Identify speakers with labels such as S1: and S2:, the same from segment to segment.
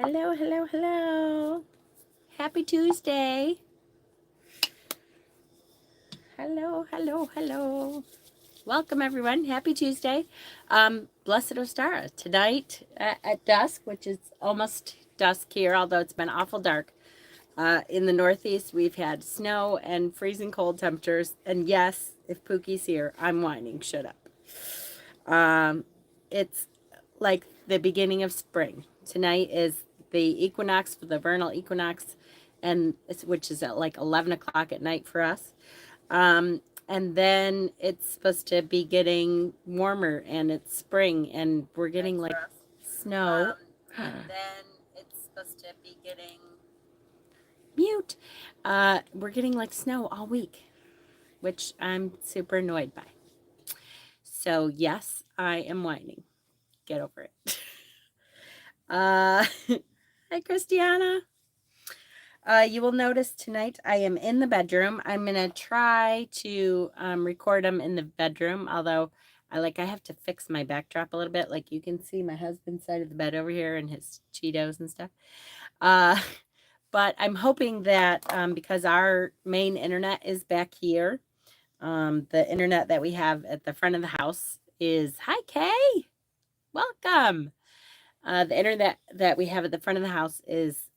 S1: Hello, hello, hello. Happy Tuesday. Hello, hello, hello. Welcome, everyone. Happy Tuesday. Blessed Ostara. Tonight at dusk, which is almost dusk here, although it's been awful dark. In the Northeast, we've had snow and freezing cold temperatures. And yes, if Pookie's here, I'm whining. Shut up. It's like the beginning of spring. Tonight is the equinox, the vernal equinox, and which is at like 11 o'clock at night for us. And then it's supposed to be getting warmer, and it's spring, and we're getting like snow. And then it's supposed to be getting mute. We're getting like snow all week, which I'm super annoyed by. So yes, I am whining. Get over it. Hi, Christiana. You will notice tonight I am in the bedroom. I'm going to try to record them in the bedroom, although I have to fix my backdrop a little bit. Like you can see my husband's side of the bed over here and his Cheetos and stuff. But I'm hoping that because our main internet is back here, the internet that we have at the front of the house is, hi, Kay. Welcome. The internet that we have at the front of the house is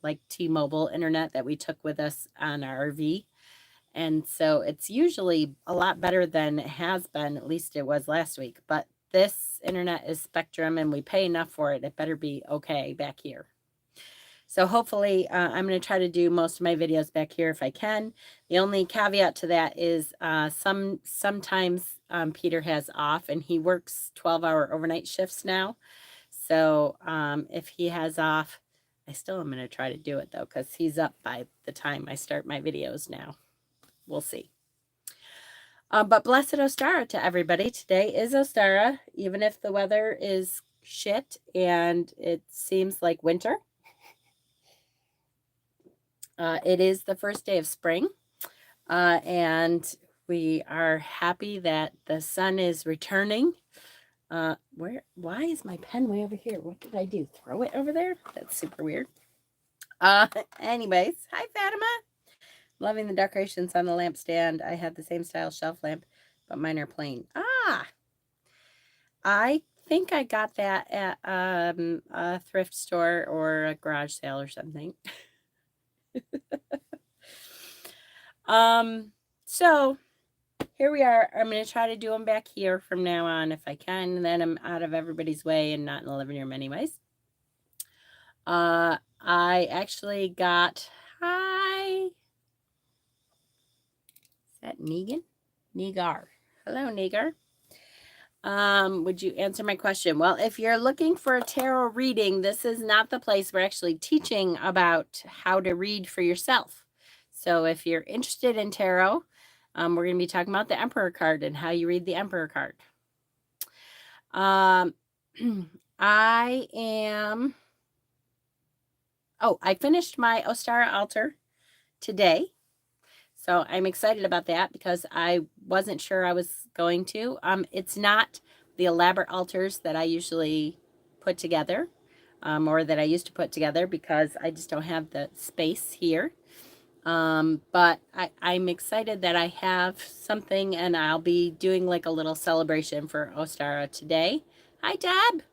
S1: like T-Mobile internet that we took with us on our RV. And so it's usually a lot better than it has been, at least it was last week. But this internet is Spectrum and we pay enough for it. It better be okay back here. So hopefully I'm going to try to do most of my videos back here if I can. The only caveat to that is sometimes Peter has off and he works 12-hour overnight shifts now. So if he has off, I still am going to try to do it though, because he's up by the time I start my videos now. We'll see. But blessed Ostara to everybody. Today is Ostara, even if the weather is shit and it seems like winter. It is the first day of spring, and we are happy that the sun is returning. Why is my pen way over here? What did I do? Throw it over there? That's super weird. Anyways, hi Fatima. Loving the decorations on the lampstand. I have the same style shelf lamp, but mine are plain. I think I got that at a thrift store or a garage sale or something. So here we are. I'm going to try to do them back here from now on if I can. And then I'm out of everybody's way and not in the living room anyways. I actually got, hi. Is that Negan? Negar. Hello, Negar. Would you answer my question? Well, if you're looking for a tarot reading, this is not the place. We're actually teaching about how to read for yourself. So if you're interested in tarot, we're going to be talking about the Emperor card and how you read the Emperor card. I finished my Ostara altar today. So I'm excited about that because I wasn't sure I was going to. It's not the elaborate altars that I usually put together, or that I used to put together because I just don't have the space here. But I'm excited that I have something and I'll be doing like a little celebration for Ostara today. Hi, Deb.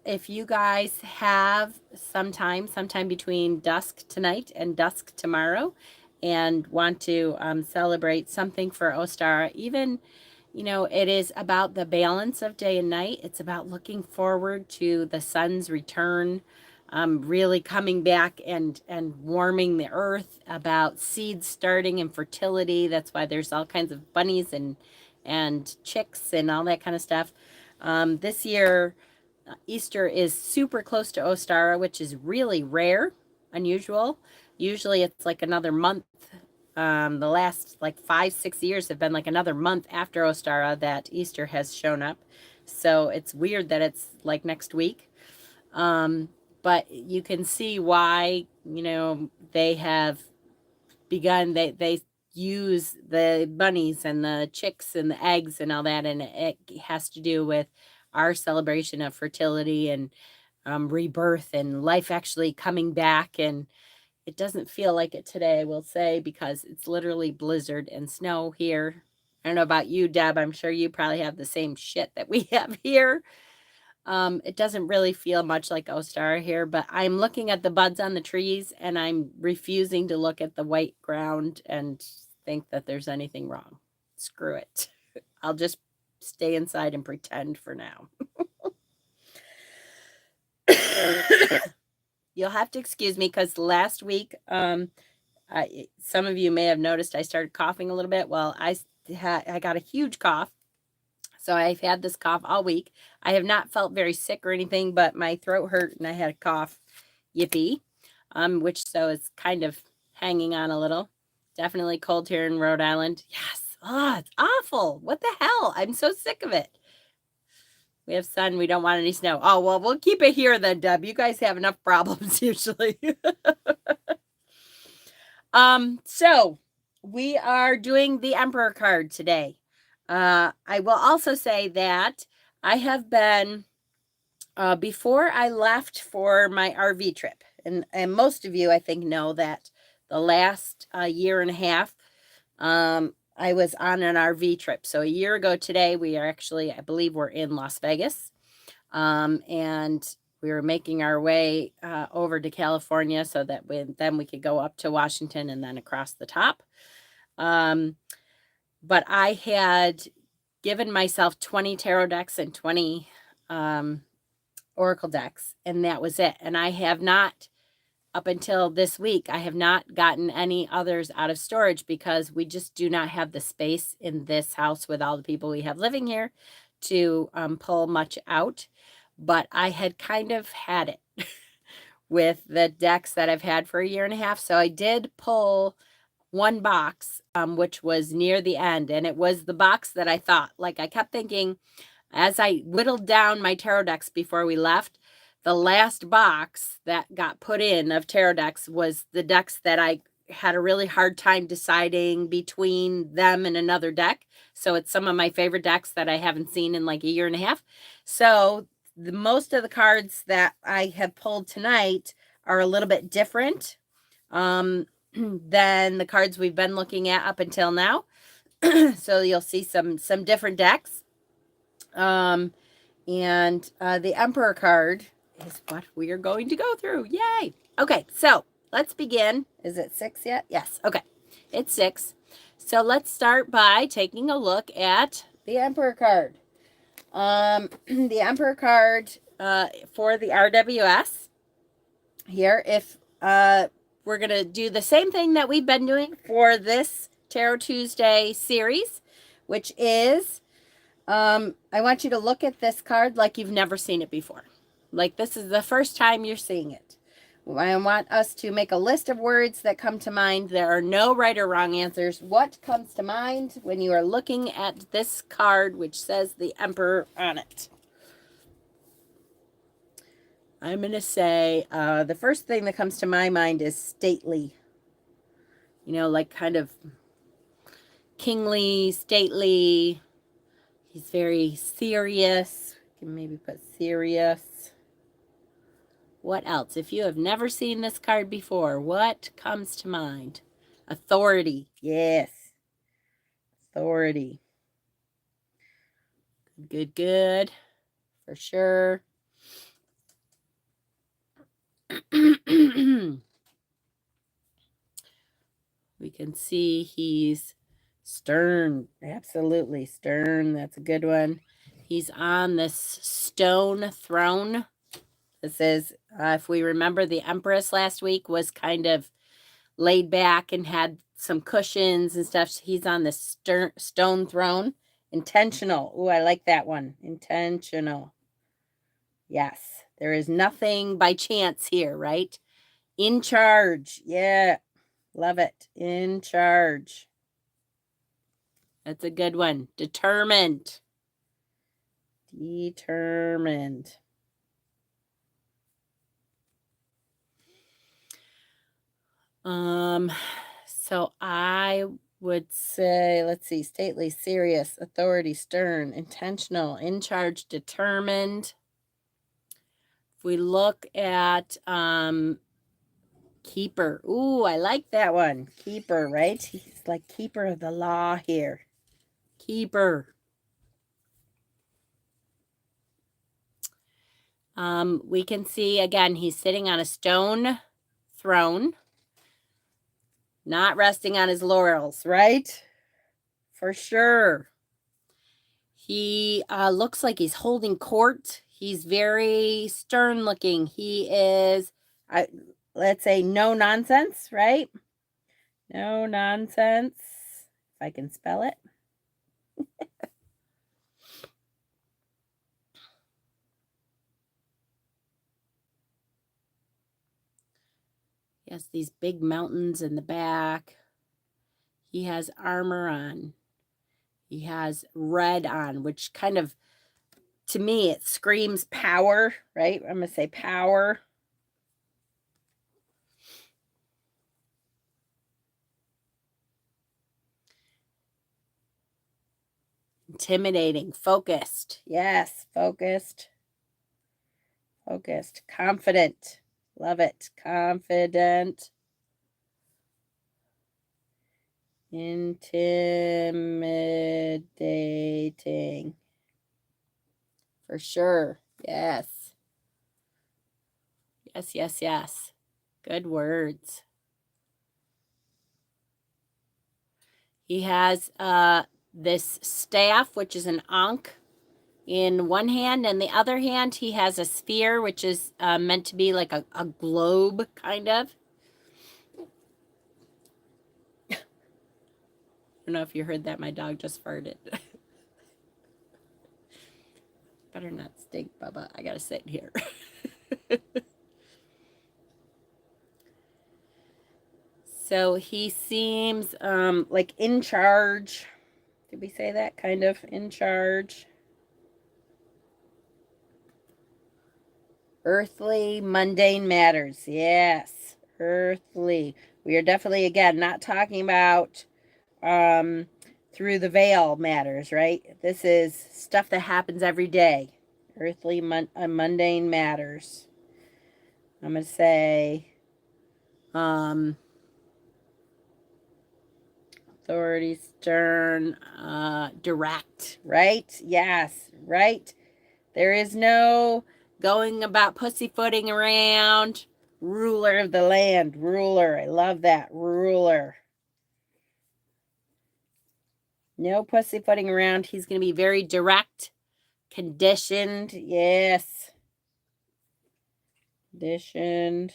S1: If you guys have sometime between dusk tonight and dusk tomorrow and want to celebrate something for Ostara, even, it is about the balance of day and night. It's about looking forward to the sun's return, really coming back and warming the earth, about seeds starting and fertility. That's why there's all kinds of bunnies and chicks and all that kind of stuff. This year, Easter is super close to Ostara, which is really rare, unusual. Usually it's like another month. The last like 5-6 years have been like another month after Ostara that Easter has shown up. So it's weird that it's like next week. But you can see why, they have begun, they use the bunnies and the chicks and the eggs and all that. And it has to do with our celebration of fertility and rebirth and life actually coming back. And it doesn't feel like it today, I will say, because it's literally blizzard and snow here. I don't know about you, Deb. I'm sure you probably have the same shit that we have here. It doesn't really feel much like Ostara here, but I'm looking at the buds on the trees and I'm refusing to look at the white ground and think that there's anything wrong. Screw it. I'll just stay inside and pretend for now. You'll have to excuse me because last week, some of you may have noticed I started coughing a little bit. Well, I got a huge cough. So I've had this cough all week. I have not felt very sick or anything, but my throat hurt and I had a cough. Yippee. Which so it's kind of hanging on a little. Definitely cold here in Rhode Island. Yes. Oh, it's awful. What the hell? I'm so sick of it. We have sun. We don't want any snow. Oh, well, we'll keep it here then, Deb. You guys have enough problems usually. So we are doing the Emperor card today. I will also say that I have been, before I left for my RV trip, and most of you, I think, know that the last year and a half, I was on an RV trip. So a year ago today, we are actually, I believe we're in Las Vegas, and we were making our way over to California so that then we could go up to Washington and then across the top. But I had given myself 20 tarot decks and 20 oracle decks, and that was it. And I have not, up until this week, I have not gotten any others out of storage because we just do not have the space in this house with all the people we have living here to pull much out. But I had kind of had it with the decks that I've had for a year and a half. So I did pull one box, which was near the end. And it was the box that I thought, like I kept thinking, as I whittled down my tarot decks before we left, the last box that got put in of tarot decks was the decks that I had a really hard time deciding between them and another deck. So it's some of my favorite decks that I haven't seen in like a year and a half. So most of the cards that I have pulled tonight are a little bit different than the cards we've been looking at up until now. So you'll see some different decks. And the Emperor card is what we are going to go through. Yay! Okay, so let's begin. Is it 6 yet? Yes. Okay, it's 6. So let's start by taking a look at the Emperor card. The Emperor card for the RWS here. If we're going to do the same thing that we've been doing for this Tarot Tuesday series, which is I want you to look at this card like you've never seen it before. Like this is the first time you're seeing it. I want us to make a list of words that come to mind. There are no right or wrong answers. What comes to mind when you are looking at this card, which says the Emperor on it? I'm going to say the first thing that comes to my mind is stately. You know, like kind of kingly, stately. He's very serious. You can maybe put serious. What else? If you have never seen this card before, what comes to mind? Authority. Yes. Authority. Good, good. For sure. We can see he's stern. Absolutely stern. That's a good one. He's on this stone throne. This is, if we remember, the Empress last week was kind of laid back and had some cushions and stuff. He's on this stone throne. Intentional. Ooh, I like that one. Intentional. Yes. There is nothing by chance here, right? In charge. Yeah. Love it. In charge. That's a good one. Determined. Determined. So I would say, let's see, stately, serious, authority, stern, intentional, in charge, determined. we look at keeper. Ooh, I like that one. Keeper, right? He's like keeper of the law here. Keeper. We can see, again, he's sitting on a stone throne, not resting on his laurels, right? For sure. He looks like he's holding court. He's very stern looking. He is, let's say, no nonsense, right? No nonsense, if I can spell it. He has these big mountains in the back. He has armor on. He has red on, which kind of, to me, it screams power, right? I'm going to say power. Intimidating, focused. Yes, focused. Focused, confident. Love it. Confident. Intimidating. For sure. Yes. Yes, yes, yes. Good words. He has this staff, which is an ankh, in one hand, and the other hand he has a sphere, which is meant to be like a globe, kind of. I don't know if you heard that. My dog just farted. Better not stink, Bubba. I gotta sit here. So he seems like in charge. Did we say that? Kind of in charge. Earthly, mundane matters. Yes, earthly. We are definitely, again, not talking about through the veil matters, right? This is stuff that happens every day. Earthly, mundane matters. I'm going to say authority, stern, direct, right? Yes, right. There is no going about pussyfooting around. Ruler of the land. Ruler. I love that. Ruler. No pussyfooting around. He's going to be very direct. Conditioned. Yes. Conditioned.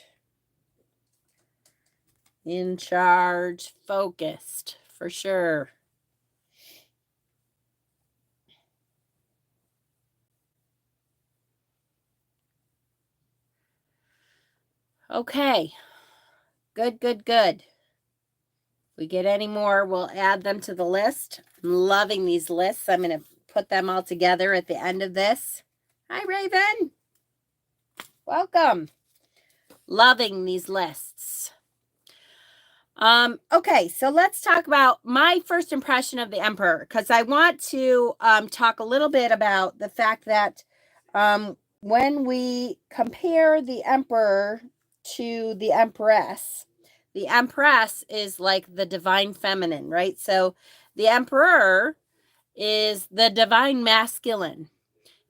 S1: In charge. Focused. For sure. Okay. Good, good, good. If we get any more, we'll add them to the list. I'm loving these lists. I'm going to put them all together at the end of this. Hi, Raven. Welcome. Loving these lists. Okay, so let's talk about my first impression of the emperor, because I want to talk a little bit about the fact that when we compare the emperor to the empress is like the divine feminine, right? So the emperor is the divine masculine.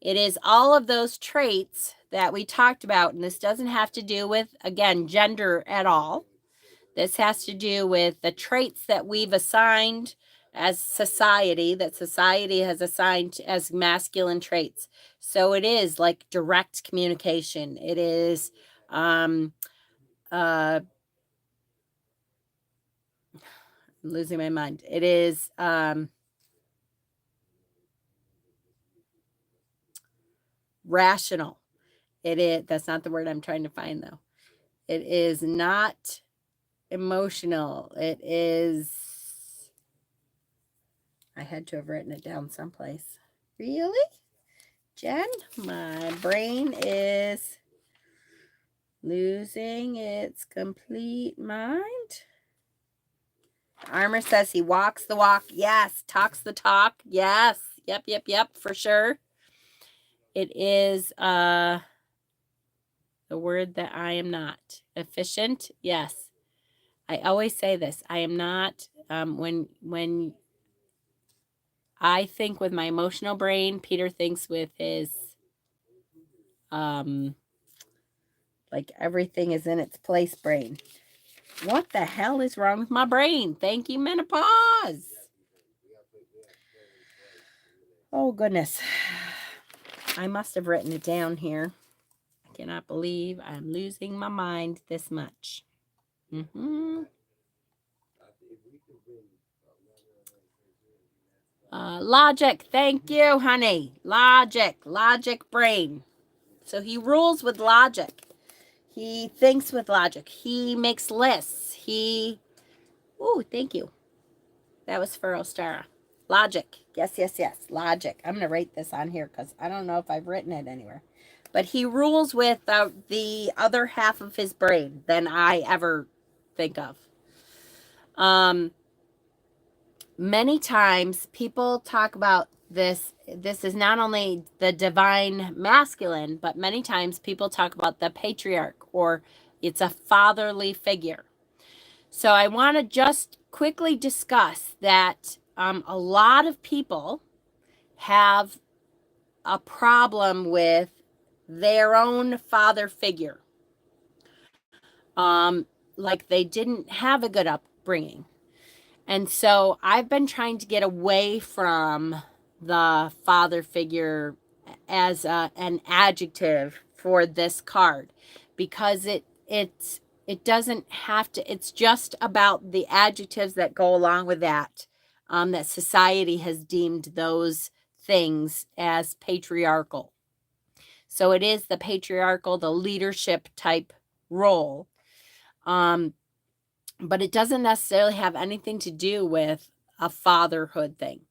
S1: It is all of those traits that we talked about, and this doesn't have to do with, again, gender at all. This has to do with the traits that we've assigned as society, that society has assigned as masculine traits. So it is like direct communication. It is I'm losing my mind. It is rational. It is, that's not the word I'm trying to find though. It is not emotional. It is, I had to have written it down someplace. Really? Jen, my brain is losing its complete mind. Armor says he walks the walk. Yes. Talks the talk. Yes. Yep, for sure. It is The word that I am not. Efficient? Yes. I always say this. I am not, when I think with my emotional brain, Peter thinks with his, like everything is in its place brain. What the hell is wrong with my brain? Thank you, menopause. Oh, goodness. I must have written it down here. I cannot believe I'm losing my mind this much. Logic. Thank you, honey. Logic brain. So he rules with logic. He thinks with logic. He makes lists. Ooh, thank you. That was for Ostara. Logic. Yes. Logic. I'm going to write this on here because I don't know if I've written it anywhere. But he rules with the other half of his brain than I ever think of. Many times people talk about this. This is not only the divine masculine, but many times people talk about the patriarch, or it's a fatherly figure. So I want to just quickly discuss that a lot of people have a problem with their own father figure. Like they didn't have a good upbringing. And so I've been trying to get away from the father figure as an adjective for this card, because it doesn't have to. It's just about the adjectives that go along with that, that society has deemed those things as patriarchal. So it is the patriarchal, the leadership type role. But it doesn't necessarily have anything to do with a fatherhood thing.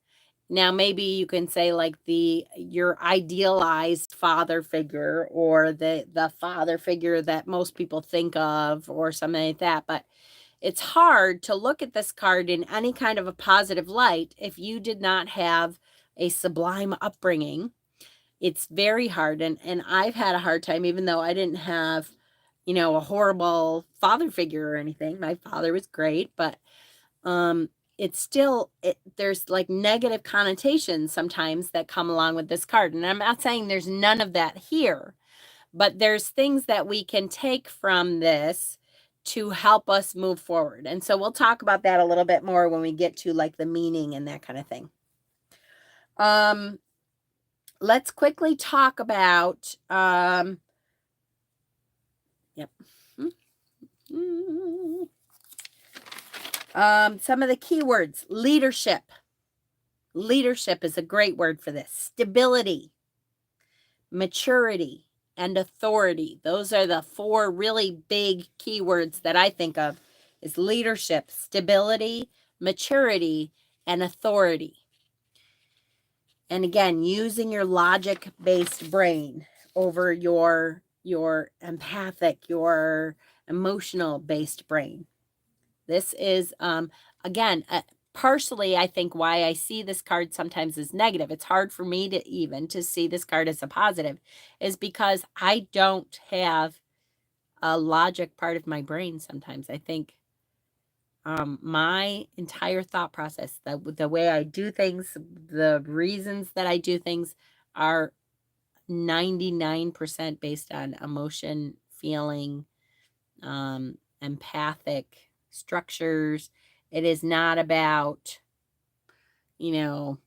S1: Now, maybe you can say like your idealized father figure, or the father figure that most people think of, or something like that. But it's hard to look at this card in any kind of a positive light if you did not have a sublime upbringing. It's very hard. And I've had a hard time, even though I didn't have, a horrible father figure or anything. My father was great, but it's still, there's like negative connotations sometimes that come along with this card. And I'm not saying there's none of that here, but there's things that we can take from this to help us move forward. And so we'll talk about that a little bit more when we get to like the meaning and that kind of thing. Let's quickly talk about, some of the keywords. Leadership. Leadership is a great word for this. Stability, maturity, and authority. Those are the four really big keywords that I think of, is leadership, stability, maturity, and authority. And again, using your logic-based brain over your empathic, your emotional-based brain. This is, again, partially, I think, why I see this card sometimes as negative. It's hard for me to see this card as a positive, is because I don't have a logic part of my brain sometimes. I think my entire thought process, the way I do things, the reasons that I do things are 99% based on emotion, feeling, empathic structures. It is not about, the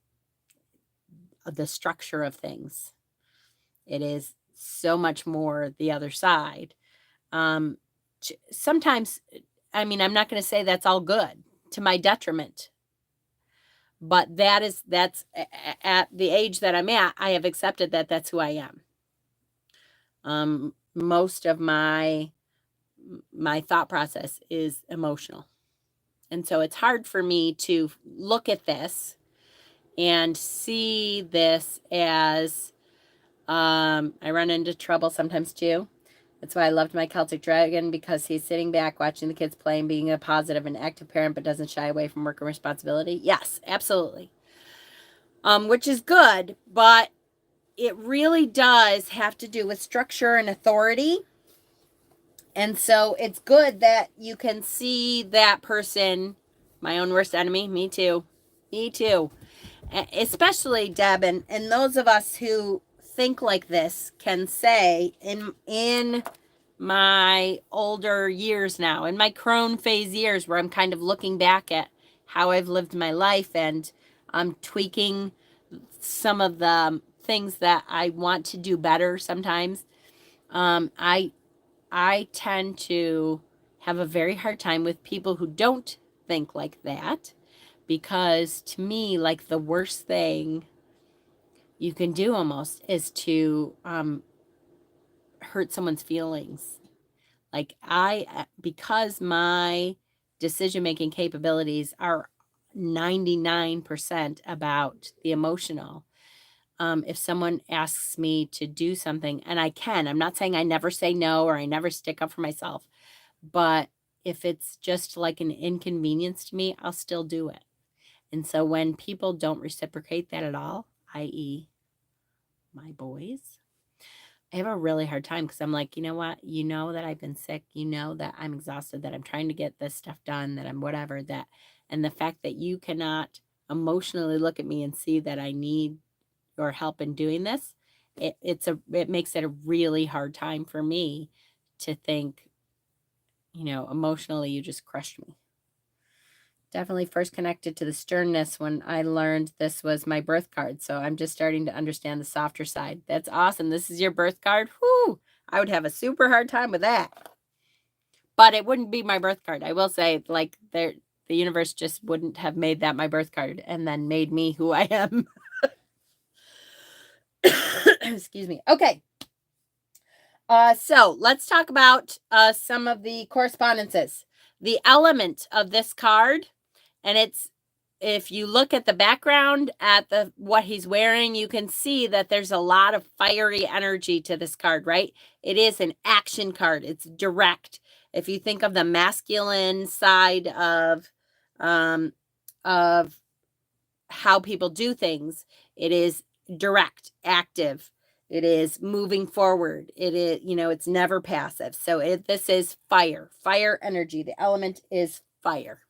S1: structure of things. It is so much more the other side. Sometimes, I'm not going to say that's all good, to my detriment. But that's at the age that I'm at, I have accepted that that's who I am. Most of my thought process is emotional. And so it's hard for me to look at this and see this as, I run into trouble sometimes too. That's why I loved my Celtic Dragon, because he's sitting back watching the kids play and being a positive and active parent, but doesn't shy away from work and responsibility. Yes, absolutely. Which is good, but it really does have to do with structure and authority. And so it's good that you can see that person, my own worst enemy, me too. Me too. Especially Deb, and those of us who think like this can say in my older years now, in my crone phase years, where I'm kind of looking back at how I've lived my life, and I'm tweaking some of the things that I want to do better sometimes. I tend to have a very hard time with people who don't think like that, because to me, like, the worst thing you can do almost is to hurt someone's feelings. Like, because my decision making capabilities are 99% about the emotional. If someone asks me to do something, and I'm not saying I never say no or I never stick up for myself, but if it's just like an inconvenience to me, I'll still do it. And so when people don't reciprocate that at all, i.e., my boys, I have a really hard time, because I'm like, you know what? You know that I've been sick. You know that I'm exhausted, that I'm trying to get this stuff done, that I'm whatever, that, and the fact that you cannot emotionally look at me and see that I need your help in doing this, it makes it a really hard time for me to think, emotionally, you just crushed me. Definitely first connected to the sternness when I learned this was my birth card. So I'm just starting to understand the softer side. That's awesome. This is your birth card. Whoo! I would have a super hard time with that. But it wouldn't be my birth card. I will say, like, the universe just wouldn't have made that my birth card and then made me who I am. Excuse me. Okay. So let's talk about some of the correspondences. The element of this card, and it's, if you look at the background at what he's wearing, you can see that there's a lot of fiery energy to this card, right? It is an action card. It's direct. If you think of the masculine side of how people do things, it is direct, active. It is moving forward. It is, it's never passive. So this is fire energy. The element is fire.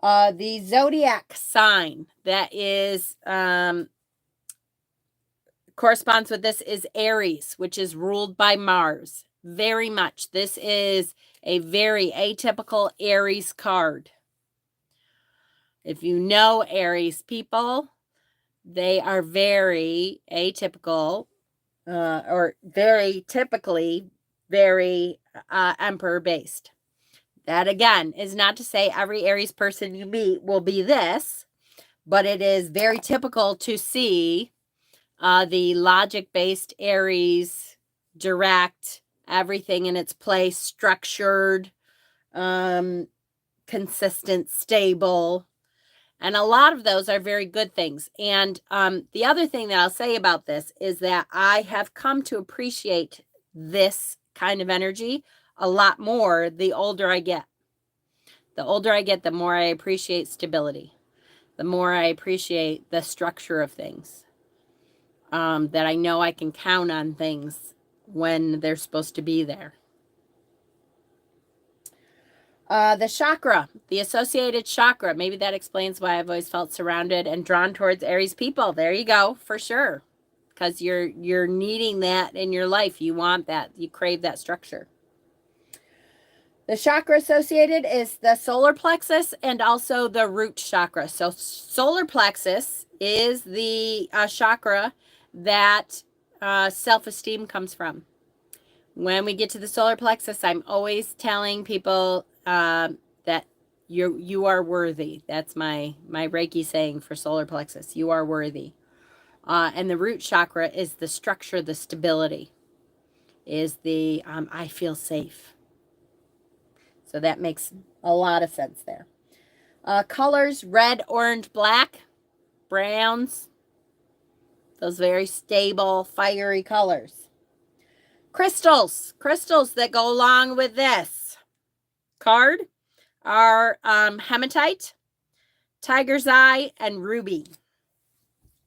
S1: The zodiac sign that is corresponds with this is Aries, which is ruled by Mars. Very much. This is a very atypical Aries card. If you know Aries people, they are very atypical, or very typically very emperor based. That, again, is not to say every Aries person you meet will be this, but it is very typical to see the logic-based Aries, direct, everything in its place, structured, consistent, stable. And a lot of those are very good things. And the other thing that I'll say about this is that I have come to appreciate this kind of energy a lot more the older I get. The older I get, the more I appreciate stability. The more I appreciate the structure of things. That I know I can count on things when they're supposed to be there. The chakra, the associated chakra. Maybe that explains why I've always felt surrounded and drawn towards Aries people. There you go, for sure. Because you're needing that in your life. You want that. You crave that structure. The chakra associated is the solar plexus and also the root chakra. So solar plexus is the chakra that self-esteem comes from. When we get to the solar plexus, I'm always telling people that you are worthy. That's my Reiki saying for solar plexus. You are worthy. And the root chakra is the structure, the stability, is the I feel safe. So that makes a lot of sense there. Colors, red, orange, black, browns. Those very stable, fiery colors. Crystals that go along with this card are hematite, tiger's eye, and ruby.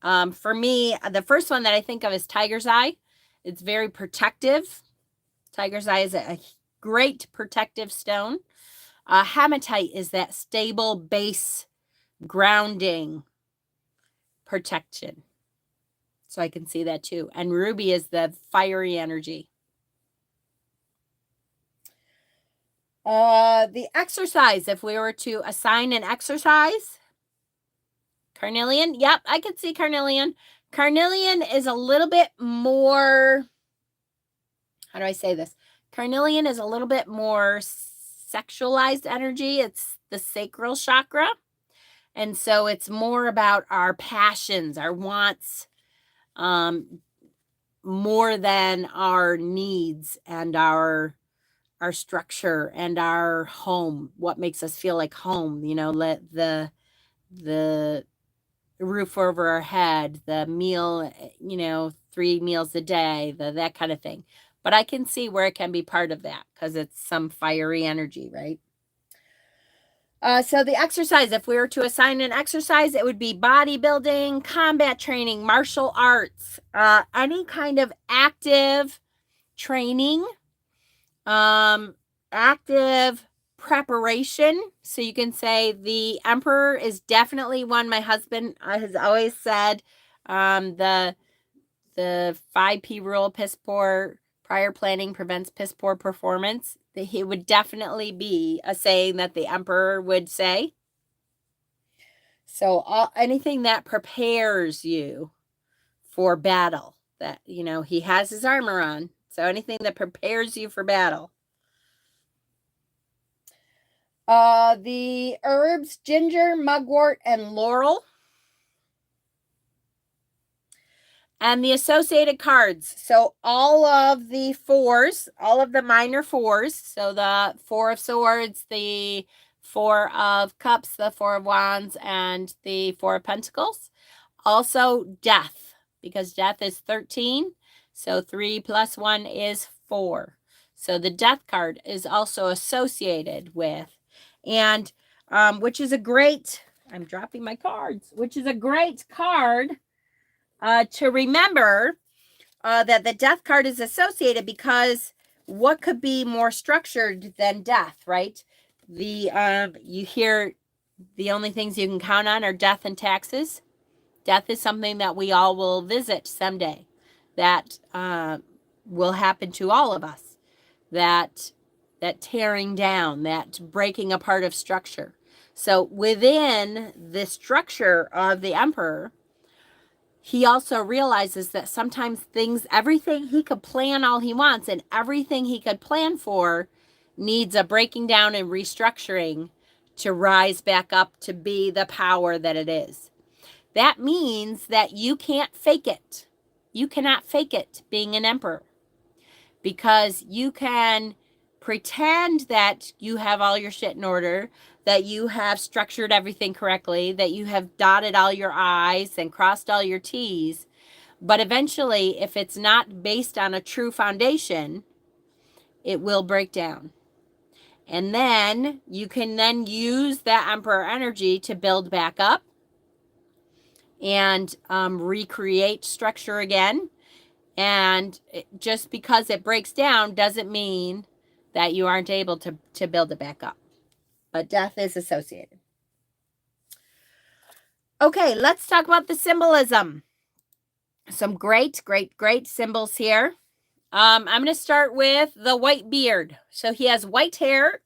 S1: For me, the first one that I think of is tiger's eye. It's very protective. Tiger's eye is a great protective stone. Hematite is that stable base grounding protection. So I can see that too. And ruby is the fiery energy. The exercise, if we were to assign an exercise, carnelian. Yep, I could see carnelian. Carnelian is a little bit more, how do I say this? Carnelian is a little bit more sexualized energy. It's the sacral chakra. And so it's more about our passions, our wants, more than our needs and our structure and our home, what makes us feel like home, you know, let the roof over our head, the meal, you know, 3 meals a day, that kind of thing. But I can see where it can be part of that because it's some fiery energy, right? So the exercise, if we were to assign an exercise, it would be bodybuilding, combat training, martial arts, any kind of active training, active preparation. So you can say the Emperor is definitely one. My husband has always said the 5P rule, piss poor prior planning prevents piss poor performance. He would definitely be a saying that the Emperor would say. So anything that prepares you for battle, that, you know, he has his armor on. So anything that prepares you for battle. The herbs, ginger, mugwort, and laurel. And the associated cards. So all of the fours, all of the minor fours. So the 4 of swords, the 4 of cups, the 4 of wands, and the 4 of pentacles. Also death, because death is 13. So 3 plus 1 is 4. So the death card is also associated with, and which is a great, I'm dropping my cards, which is a great card to remember that the death card is associated, because what could be more structured than death, right? You hear the only things you can count on are death and taxes. Death is something that we all will visit someday. That will happen to all of us. That tearing down, that breaking apart of structure. So within the structure of the Emperor, he also realizes that sometimes everything he could plan all he wants and everything he could plan for needs a breaking down and restructuring to rise back up to be the power that it is. That means that you can't fake it. You cannot fake it being an emperor, because you can pretend that you have all your shit in order, that you have structured everything correctly, that you have dotted all your I's and crossed all your T's. But eventually, if it's not based on a true foundation, it will break down. And then you can then use that Emperor energy to build back up and recreate structure again. And just because it breaks down doesn't mean that you aren't able to build it back up. But death is associated. Okay, let's talk about the symbolism. Some great symbols here. I'm going to start with the white beard. So he has white hair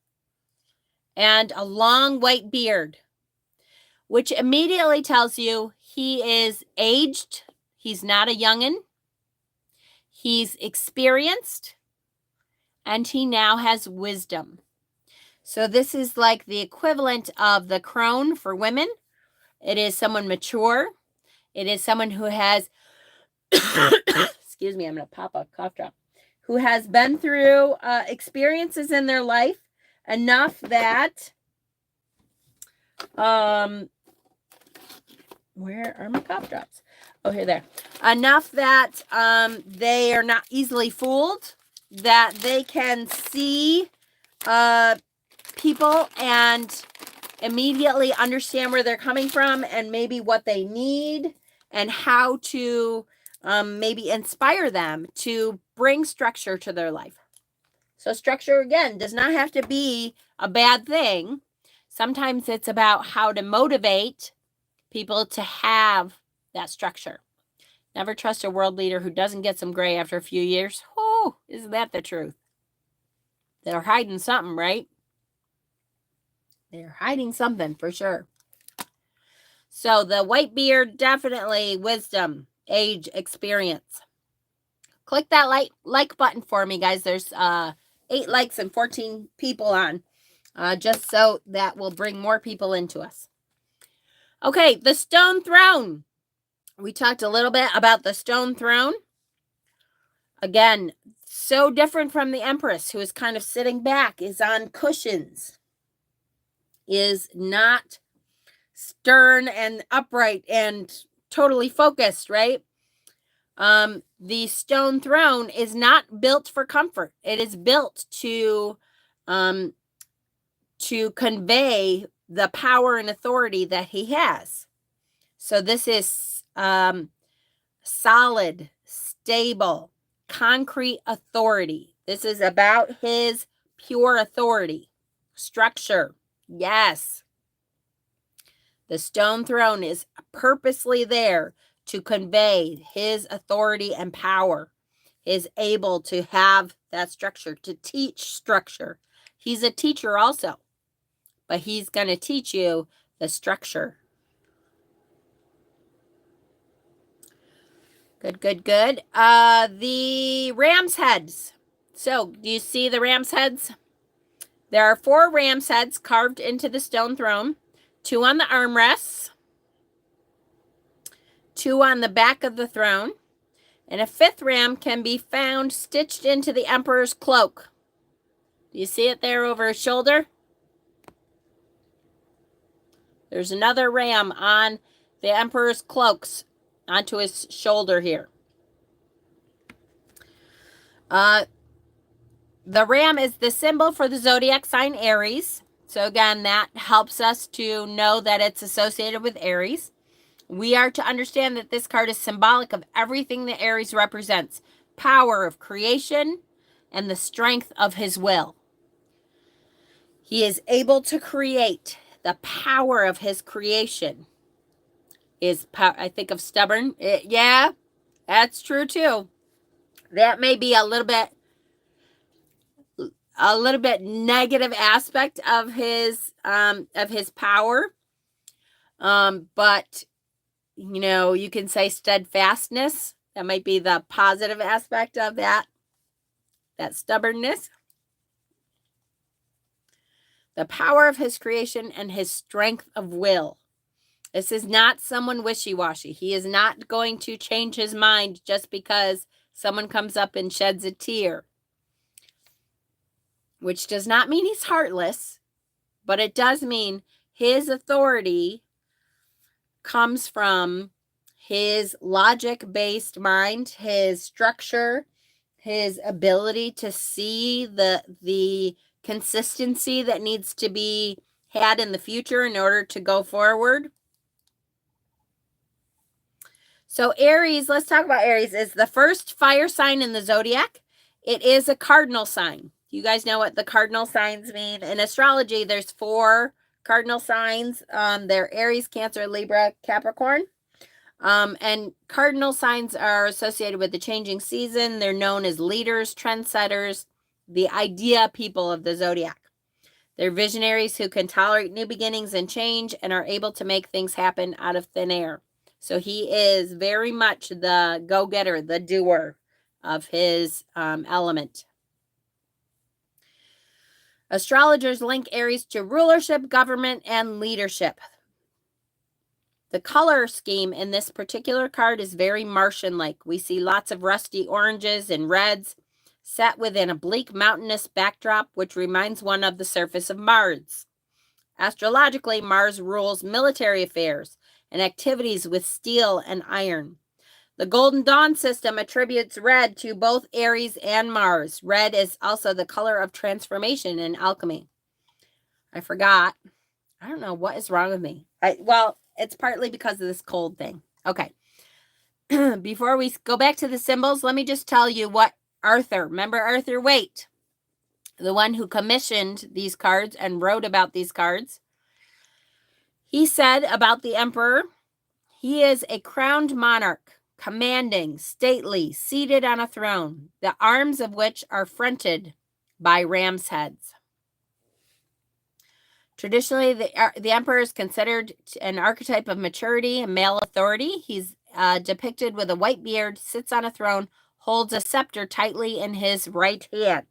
S1: and a long white beard, which immediately tells you he is aged. He's not a youngin'. He's experienced, and he now has wisdom. So this is like the equivalent of the crone for women. It is someone mature. It is someone who has, excuse me, I'm going to pop a cough drop, who has been through experiences in their life enough that, where are my cough drops? Oh, here, there. Enough that they are not easily fooled, that they can see people and immediately understand where they're coming from and maybe what they need and how to maybe inspire them to bring structure to their life. So structure, again, does not have to be a bad thing. Sometimes it's about how to motivate people to have that structure. Never trust a world leader who doesn't get some gray after a few years. Oh, isn't that the truth? They're hiding something, right? They're hiding something for sure. So the white beard, definitely wisdom, age, experience. Click that like button for me, guys. There's 8 likes and 14 people on. Just so that will bring more people into us. Okay, the stone throne. We talked a little bit about the stone throne. Again, so different from the Empress, who is kind of sitting back, is on cushions, is not stern and upright and totally focused, right? The stone throne is not built for comfort. It is built to convey the power and authority that he has. So this is solid, stable, concrete authority. This is about his pure authority. Structure. Yes. The stone throne is purposely there to convey his authority and power. Is able to have that structure, to teach structure. He's a teacher also, but he's going to teach you the structure. Good, good, good. The ram's heads. So, do you see the ram's heads? There are 4 ram's heads carved into the stone throne. 2 on the armrests. 2 on the back of the throne. And a 5th ram can be found stitched into the emperor's cloak. Do you see it there over his shoulder? There's another ram on the emperor's cloaks onto his shoulder here. The ram is the symbol for the zodiac sign Aries. So again, that helps us to know that it's associated with Aries. We are to understand that this card is symbolic of everything that Aries represents. Power of creation and the strength of his will. He is able to create. The power of his creation is, I think of stubborn. Yeah, that's true too. That may be a little bit negative aspect of his power. But you know, you can say steadfastness. That might be the positive aspect of that stubbornness. The power of his creation and his strength of will. This is not someone wishy-washy. He is not going to change his mind just because someone comes up and sheds a tear. Which does not mean he's heartless, but it does mean his authority comes from his logic-based mind, his structure, his ability to see the consistency that needs to be had in the future in order to go forward. So Aries, let's talk about Aries, is the first fire sign in the zodiac. It is a cardinal sign. You guys know what the cardinal signs mean? In astrology, there's 4 cardinal signs. They're Aries, Cancer, Libra, Capricorn. And cardinal signs are associated with the changing season. They're known as leaders, trendsetters, the idea people of the zodiac. They're visionaries who can tolerate new beginnings and change and are able to make things happen out of thin air. So he is very much the go-getter, the doer of his element. Astrologers link Aries to rulership, government, and leadership. The color scheme in this particular card is very Martian-like. We see lots of rusty oranges and reds set within a bleak mountainous backdrop, which reminds one of the surface of Mars. Astrologically, Mars rules military affairs and activities with steel and iron. The Golden Dawn system attributes red to both Aries and Mars. Red is also the color of transformation in alchemy. I forgot. I don't know what is wrong with me. Well, it's partly because of this cold thing. Okay. Before we go back to the symbols, let me just tell you what Arthur, remember Arthur Waite? the one who commissioned these cards and wrote about these cards, he said about the emperor, he is a crowned monarch, commanding, stately, seated on a throne, the arms of which are fronted by ram's heads. Traditionally, the emperor is considered an archetype of maturity and male authority. He's depicted with a white beard, sits on a throne, holds a scepter tightly in his right hand,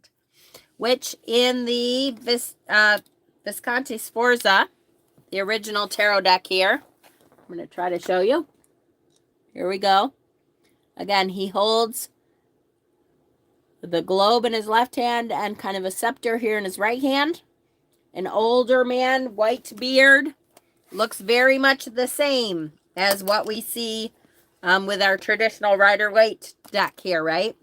S1: which in the Visconti Sforza, the original tarot deck here, I'm going to try to show you. Here we go. Again, he holds the globe in his left hand and kind of a scepter here in his right hand. An older man, white beard, looks very much the same as what we see with our traditional Rider-Waite deck here, right?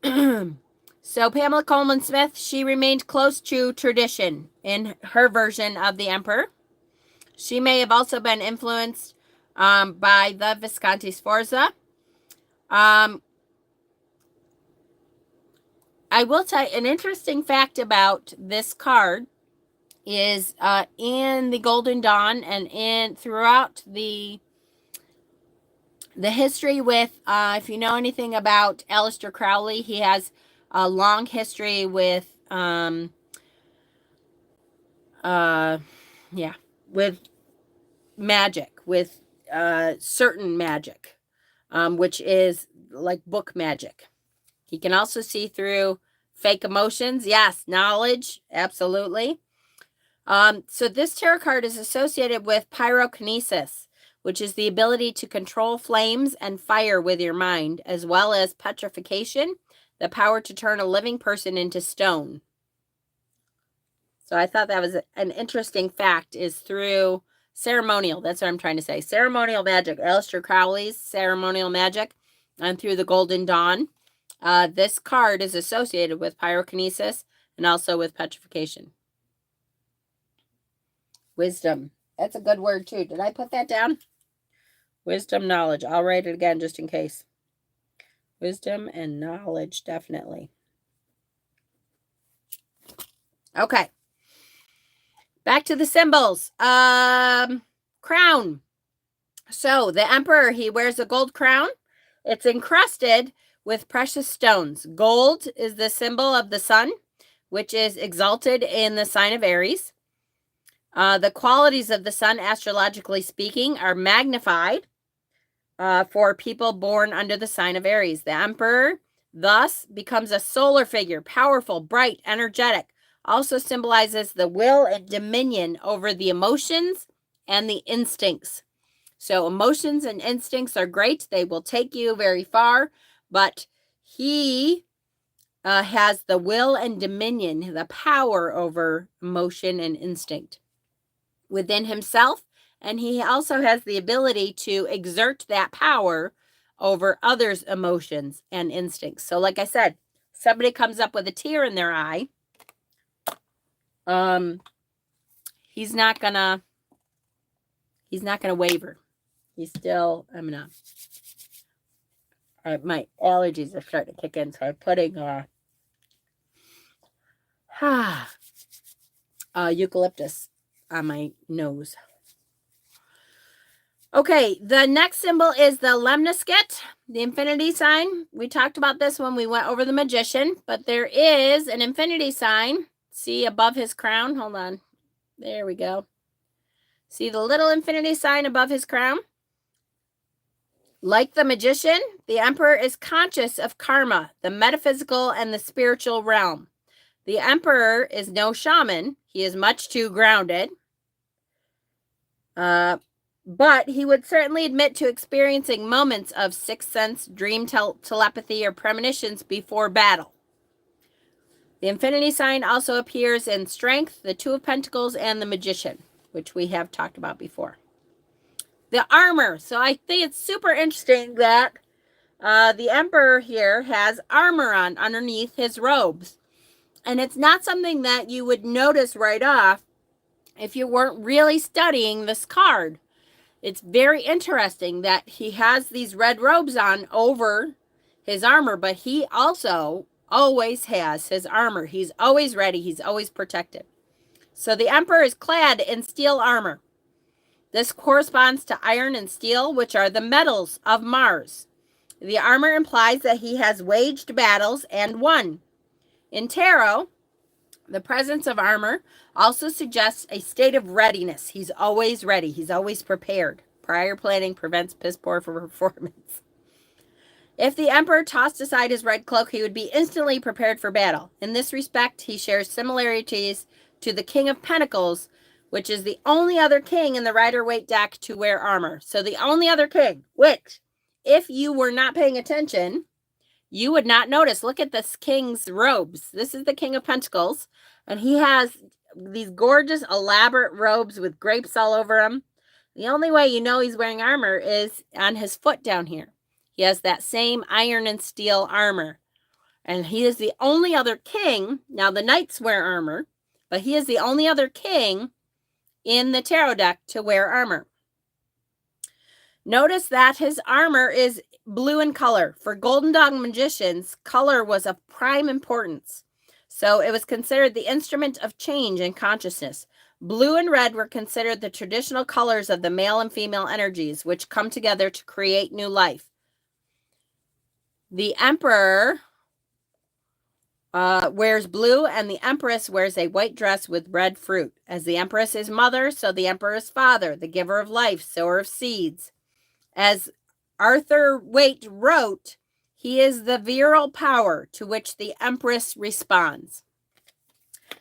S1: So Pamela Coleman Smith, she remained close to tradition in her version of the Emperor. She may have also been influenced by the Visconti Sforza. I will tell you an interesting fact about this card is in the Golden Dawn and throughout the history with, if you know anything about Aleister Crowley, he has a long history with, with magic, with certain magic, which is like book magic. He can also see through fake emotions. Yes, knowledge, absolutely. So this tarot card is associated with pyrokinesis, which is the ability to control flames and fire with your mind, as well as petrification, the power to turn a living person into stone. So I thought that was an interesting fact, is through ceremonial. That's what I'm trying to say. Ceremonial magic, Aleister Crowley's ceremonial magic, and through the Golden Dawn. This card is associated with pyrokinesis and also with petrification. Wisdom. That's a good word too. Did I put that down? Wisdom, knowledge. I'll write it again just in case. Wisdom and knowledge, definitely. Okay. Back to the symbols. Crown. So the emperor, he wears a gold crown. It's encrusted with precious stones. Gold is the symbol of the sun, which is exalted in the sign of Aries. The qualities of the sun, astrologically speaking, are magnified for people born under the sign of Aries. The emperor thus becomes a solar figure, powerful, bright, energetic. Also symbolizes the will and dominion over the emotions and the instincts. So emotions and instincts are great. They will take you very far. But he has the will and dominion, the power over emotion and instinct within himself. And he also has the ability to exert that power over others' emotions and instincts. So like I said, somebody comes up with a tear in their eye, he's not gonna waver. He's still, my allergies are starting to kick in, so I'm putting eucalyptus on my nose. Okay, the next symbol is the lemniscate, the infinity sign. We talked about this when we went over the magician, but there is an infinity sign. See above his crown? Hold on. There we go. See the little infinity sign above his crown? Like the magician, the emperor is conscious of karma, the metaphysical and the spiritual realm. The emperor is no shaman. He is much too grounded. But he would certainly admit to experiencing moments of sixth sense, dream telepathy, or premonitions before battle. The infinity sign also appears in strength, the Two of Pentacles, and the magician, which we have talked about before. The armor. So I think it's super interesting that the emperor here has armor on underneath his robes. And it's not something that you would notice right off if you weren't really studying this card. It's very interesting that he has these red robes on over his armor, but he also always has his armor. He's always ready. He's always protected. So the emperor is clad in steel armor. This corresponds to iron and steel, which are the metals of Mars. The armor implies that he has waged battles and won. In tarot, the presence of armor also suggests a state of readiness. He's always ready. He's always prepared. Prior planning prevents piss poor performance. If the emperor tossed aside his red cloak, he would be instantly prepared for battle. In this respect, he shares similarities to the King of Pentacles, which is the only other king in the Rider-Waite deck to wear armor. So the only other king, which, if you were not paying attention, you would not notice. Look at this king's robes. This is the King of Pentacles, and he has these gorgeous, elaborate robes with grapes all over him. The only way you know he's wearing armor is on his foot down here. He has that same iron and steel armor, and he is the only other king. Now, the knights wear armor, but he is the only other king in the tarot deck to wear armor. Notice that his armor is blue in color. For Golden Dog magicians, color was of prime importance. So it was considered the instrument of change and consciousness. Blue and red were considered the traditional colors of the male and female energies, which come together to create new life. The emperor wears blue, and the empress wears a white dress with red fruit. As the empress is mother, so the emperor is father, the giver of life, sower of seeds. As Arthur Waite wrote, he is the virile power to which the empress responds.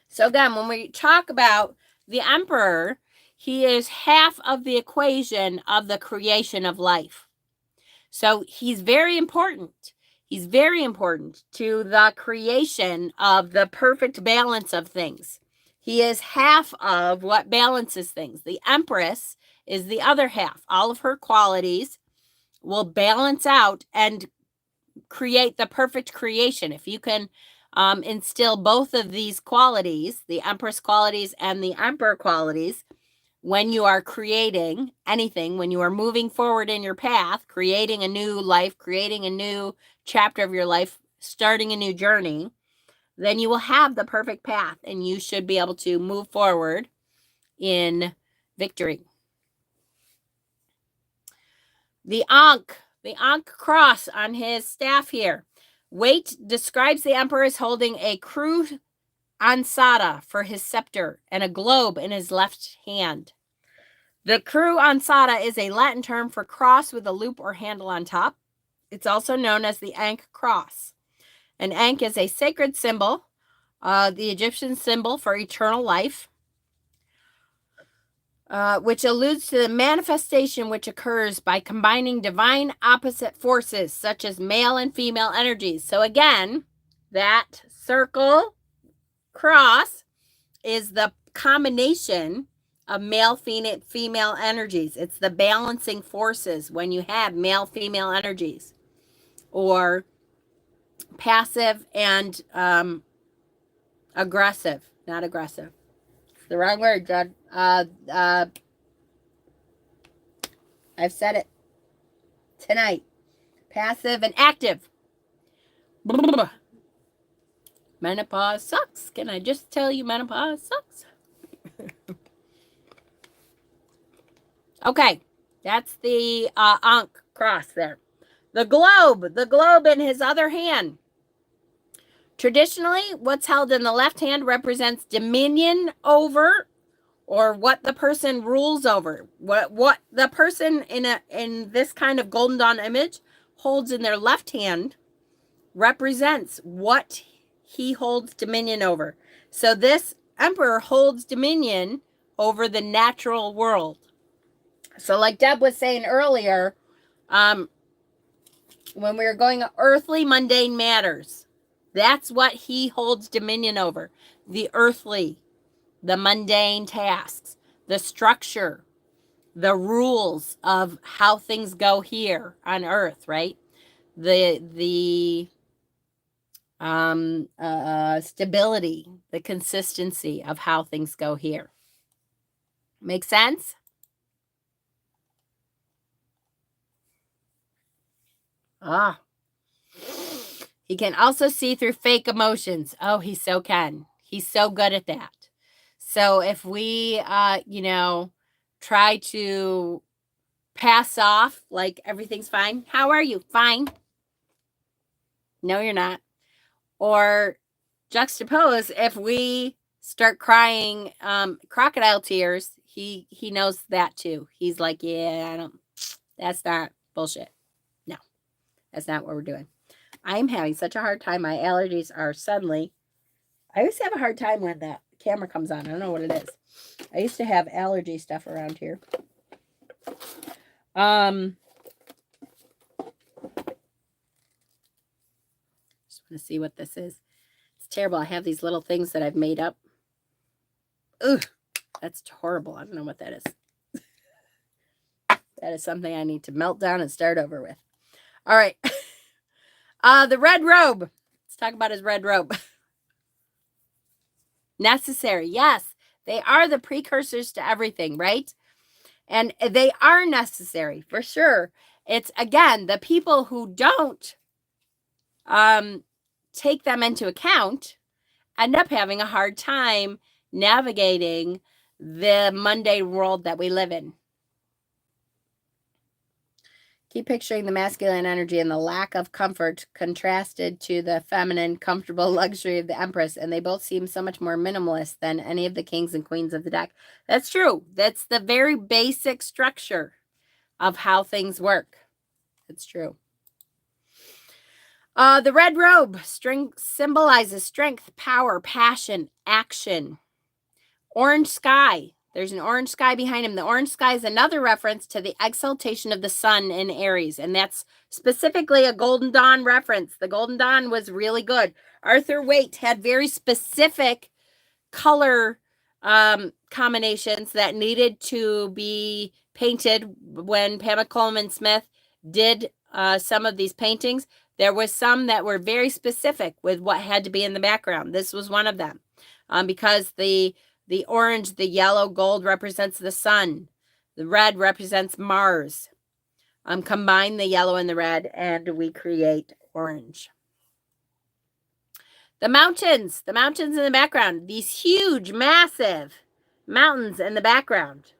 S1: So again, when we talk about the emperor, he is half of the equation of the creation of life. So he's very important. He's very important to the creation of the perfect balance of things. He is half of what balances things. The empress is the other half. All of her qualities will balance out and create the perfect creation. If you can instill both of these qualities, the empress qualities and the emperor qualities, when you are creating anything, when you are moving forward in your path, creating a new life, creating a new chapter of your life, starting a new journey, then you will have the perfect path, and you should be able to move forward in victory. The Ankh cross on his staff here. Waite describes the emperor as holding a crude ansata for his scepter and a globe in his left hand. The cru ansata is a Latin term for cross with a loop or handle on top. It's also known as the Ankh cross. An Ankh is a sacred symbol, the Egyptian symbol for eternal life, which alludes to the manifestation which occurs by combining divine opposite forces, such as male and female energies. So again, that circle cross is the combination of male, female energies. It's the balancing forces when you have male, female energies, or passive and aggressive. Not aggressive. It's the wrong word, Judd. I've said it tonight. Passive and active. Menopause sucks. Can I just tell you menopause sucks? Okay, that's the Ankh cross there. The globe in his other hand. Traditionally, what's held in the left hand represents dominion over, or what the person rules over. What the person in this kind of Golden Dawn image holds in their left hand represents what he holds dominion over. So this emperor holds dominion over the natural world. So like Deb was saying earlier, when we were going earthly mundane matters, that's what he holds dominion over. The earthly, the mundane tasks, the structure, the rules of how things go here on earth, right? The stability, the consistency of how things go here. Make sense? He can also see through fake emotions. Oh, he so can. He's so good at that. So if we, try to pass off like everything's fine. How are you? Fine. No, you're not. Or juxtapose, if we start crying crocodile tears, he knows that too. He's like, yeah, that's not bullshit. No, that's not what we're doing. I'm having such a hard time. My allergies are suddenly, I used to have a hard time when the camera comes on. I don't know what it is. I used to have allergy stuff around here. Just want to see what this is. It's terrible. I have these little things that I've made up. Ugh, that's horrible. I don't know what that is. That is something I need to melt down and start over with. All right. The red robe. Let's talk about his red robe. Necessary. Yes, they are the precursors to everything, right? And they are necessary for sure. It's, again, the people who don't take them into account end up having a hard time navigating the mundane world that we live in. Keep picturing the masculine energy and the lack of comfort contrasted to the feminine, comfortable luxury of the Empress, and they both seem so much more minimalist than any of the kings and queens of the deck. That's true. That's the very basic structure of how things work. It's true. The red robe symbolizes strength, power, passion, action. Orange sky. There's an orange sky behind him. The orange sky is another reference to the exaltation of the sun in Aries, and that's specifically a Golden Dawn reference. The Golden Dawn was really good. Arthur Waite had very specific color combinations that needed to be painted. When Pamela Coleman Smith did some of these paintings, there was some that were very specific with what had to be in the background. This was one of them, because the orange, the yellow, gold represents the sun. The red represents Mars. Combine the yellow and the red, and we create orange. The mountains in the background. These huge, massive mountains in the background.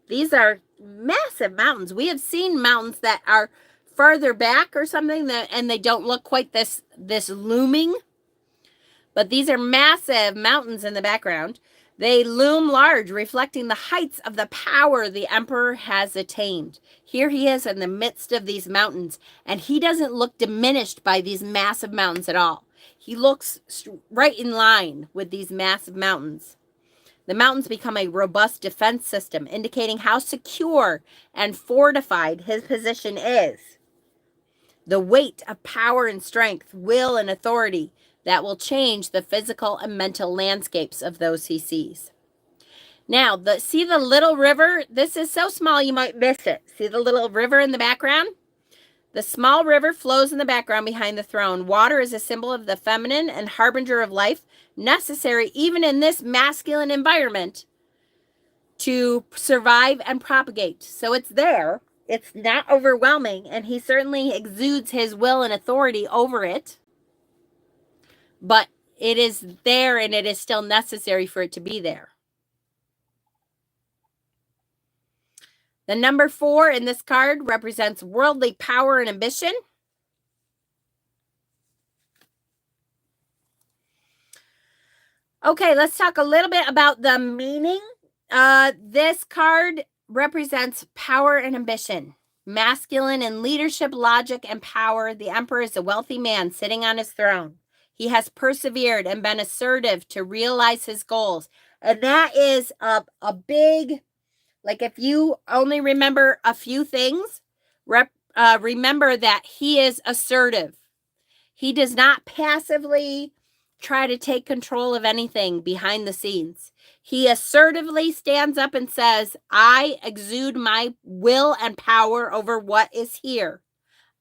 S1: These are massive mountains. We have seen mountains that are farther back or something, and they don't look quite this looming. But these are massive mountains in the background. They loom large, reflecting the heights of the power the emperor has attained. Here he is in the midst of these mountains, and he doesn't look diminished by these massive mountains at all. He looks right in line with these massive mountains. The mountains become a robust defense system, indicating how secure and fortified his position is. The weight of power and strength, will and authority that will change the physical and mental landscapes of those he sees. Now, see the little river? This is so small you might miss it. See the little river in the background? The small river flows in the background behind the throne. Water is a symbol of the feminine and harbinger of life, necessary even in this masculine environment to survive and propagate. So it's there. It's not overwhelming, and he certainly exudes his will and authority over it. But it is there, and it is still necessary for it to be there. The number 4 in this card represents worldly power and ambition. Okay, let's talk a little bit about the meaning. This card represents power and ambition. Masculine in leadership, logic, and power. The emperor is a wealthy man sitting on his throne. He has persevered and been assertive to realize his goals. And that is a big, like, if you only remember a few things, remember that he is assertive. He does not passively try to take control of anything behind the scenes. He assertively stands up and says, I exude my will and power over what is here.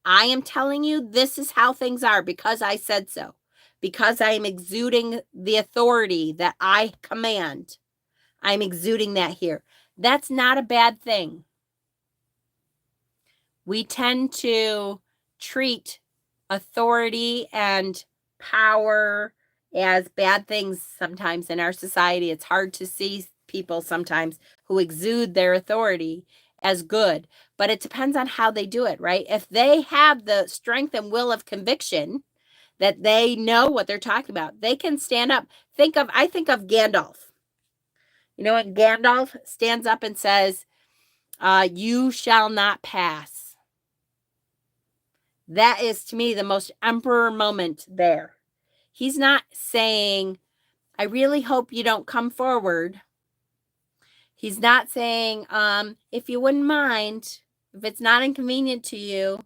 S1: I am telling you this is how things are because I said so. Because I am exuding the authority that I command. I'm exuding that here. That's not a bad thing. We tend to treat authority and power as bad things sometimes in our society. It's hard to see people sometimes who exude their authority as good, but it depends on how they do it, right? If they have the strength and will of conviction that they know what they're talking about, they can stand up. I think of Gandalf. You know what? Gandalf stands up and says, you shall not pass. That is, to me, the most emperor moment there. He's not saying, I really hope you don't come forward. He's not saying, if you wouldn't mind, if it's not inconvenient to you,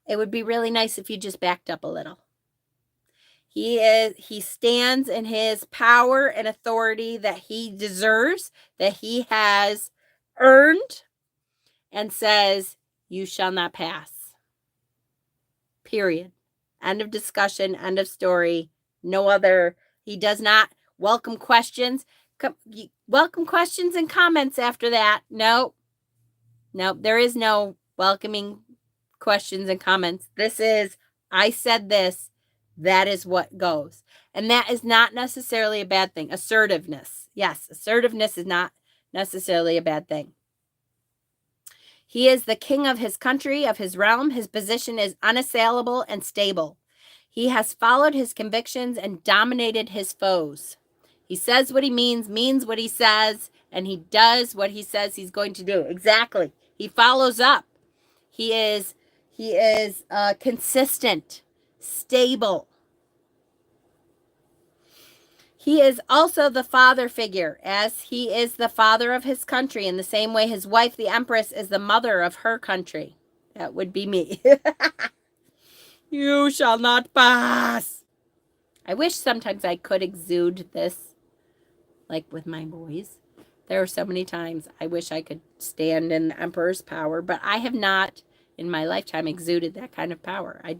S1: it would be really nice if you just backed up a little. He stands in his power and authority that he deserves, that he has earned, and says, you shall not pass. Period. End of discussion, end of story. No other. He does not welcome questions. Welcome questions and comments after that. No, there is no welcoming questions and comments. This is, I said this, that is what goes. And that is not necessarily a bad thing. Assertiveness. Yes, assertiveness is not necessarily a bad thing. He is the king of his country, of his realm. His position is unassailable and stable. He has followed his convictions and dominated his foes. He says what he means what he says, and he does what he says he's going to do. Exactly. He follows up. He is consistent, stable. He is also the father figure, as he is the father of his country. In the same way, his wife, the empress, is the mother of her country. That would be me. You shall not pass. I wish sometimes I could exude this, like with my boys. There are so many times I wish I could stand in the emperor's power, but I have not in my lifetime exuded that kind of power. I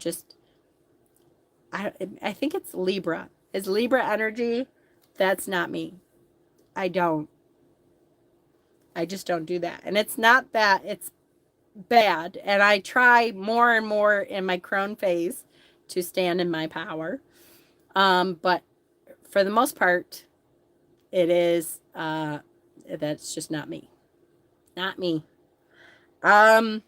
S1: think it's Libra. Is Libra energy? That's not me. I just don't do that. And it's not that it's bad. And I try more and more in my crone phase to stand in my power. But for the most part, it is, that's just not me. Not me. Blah,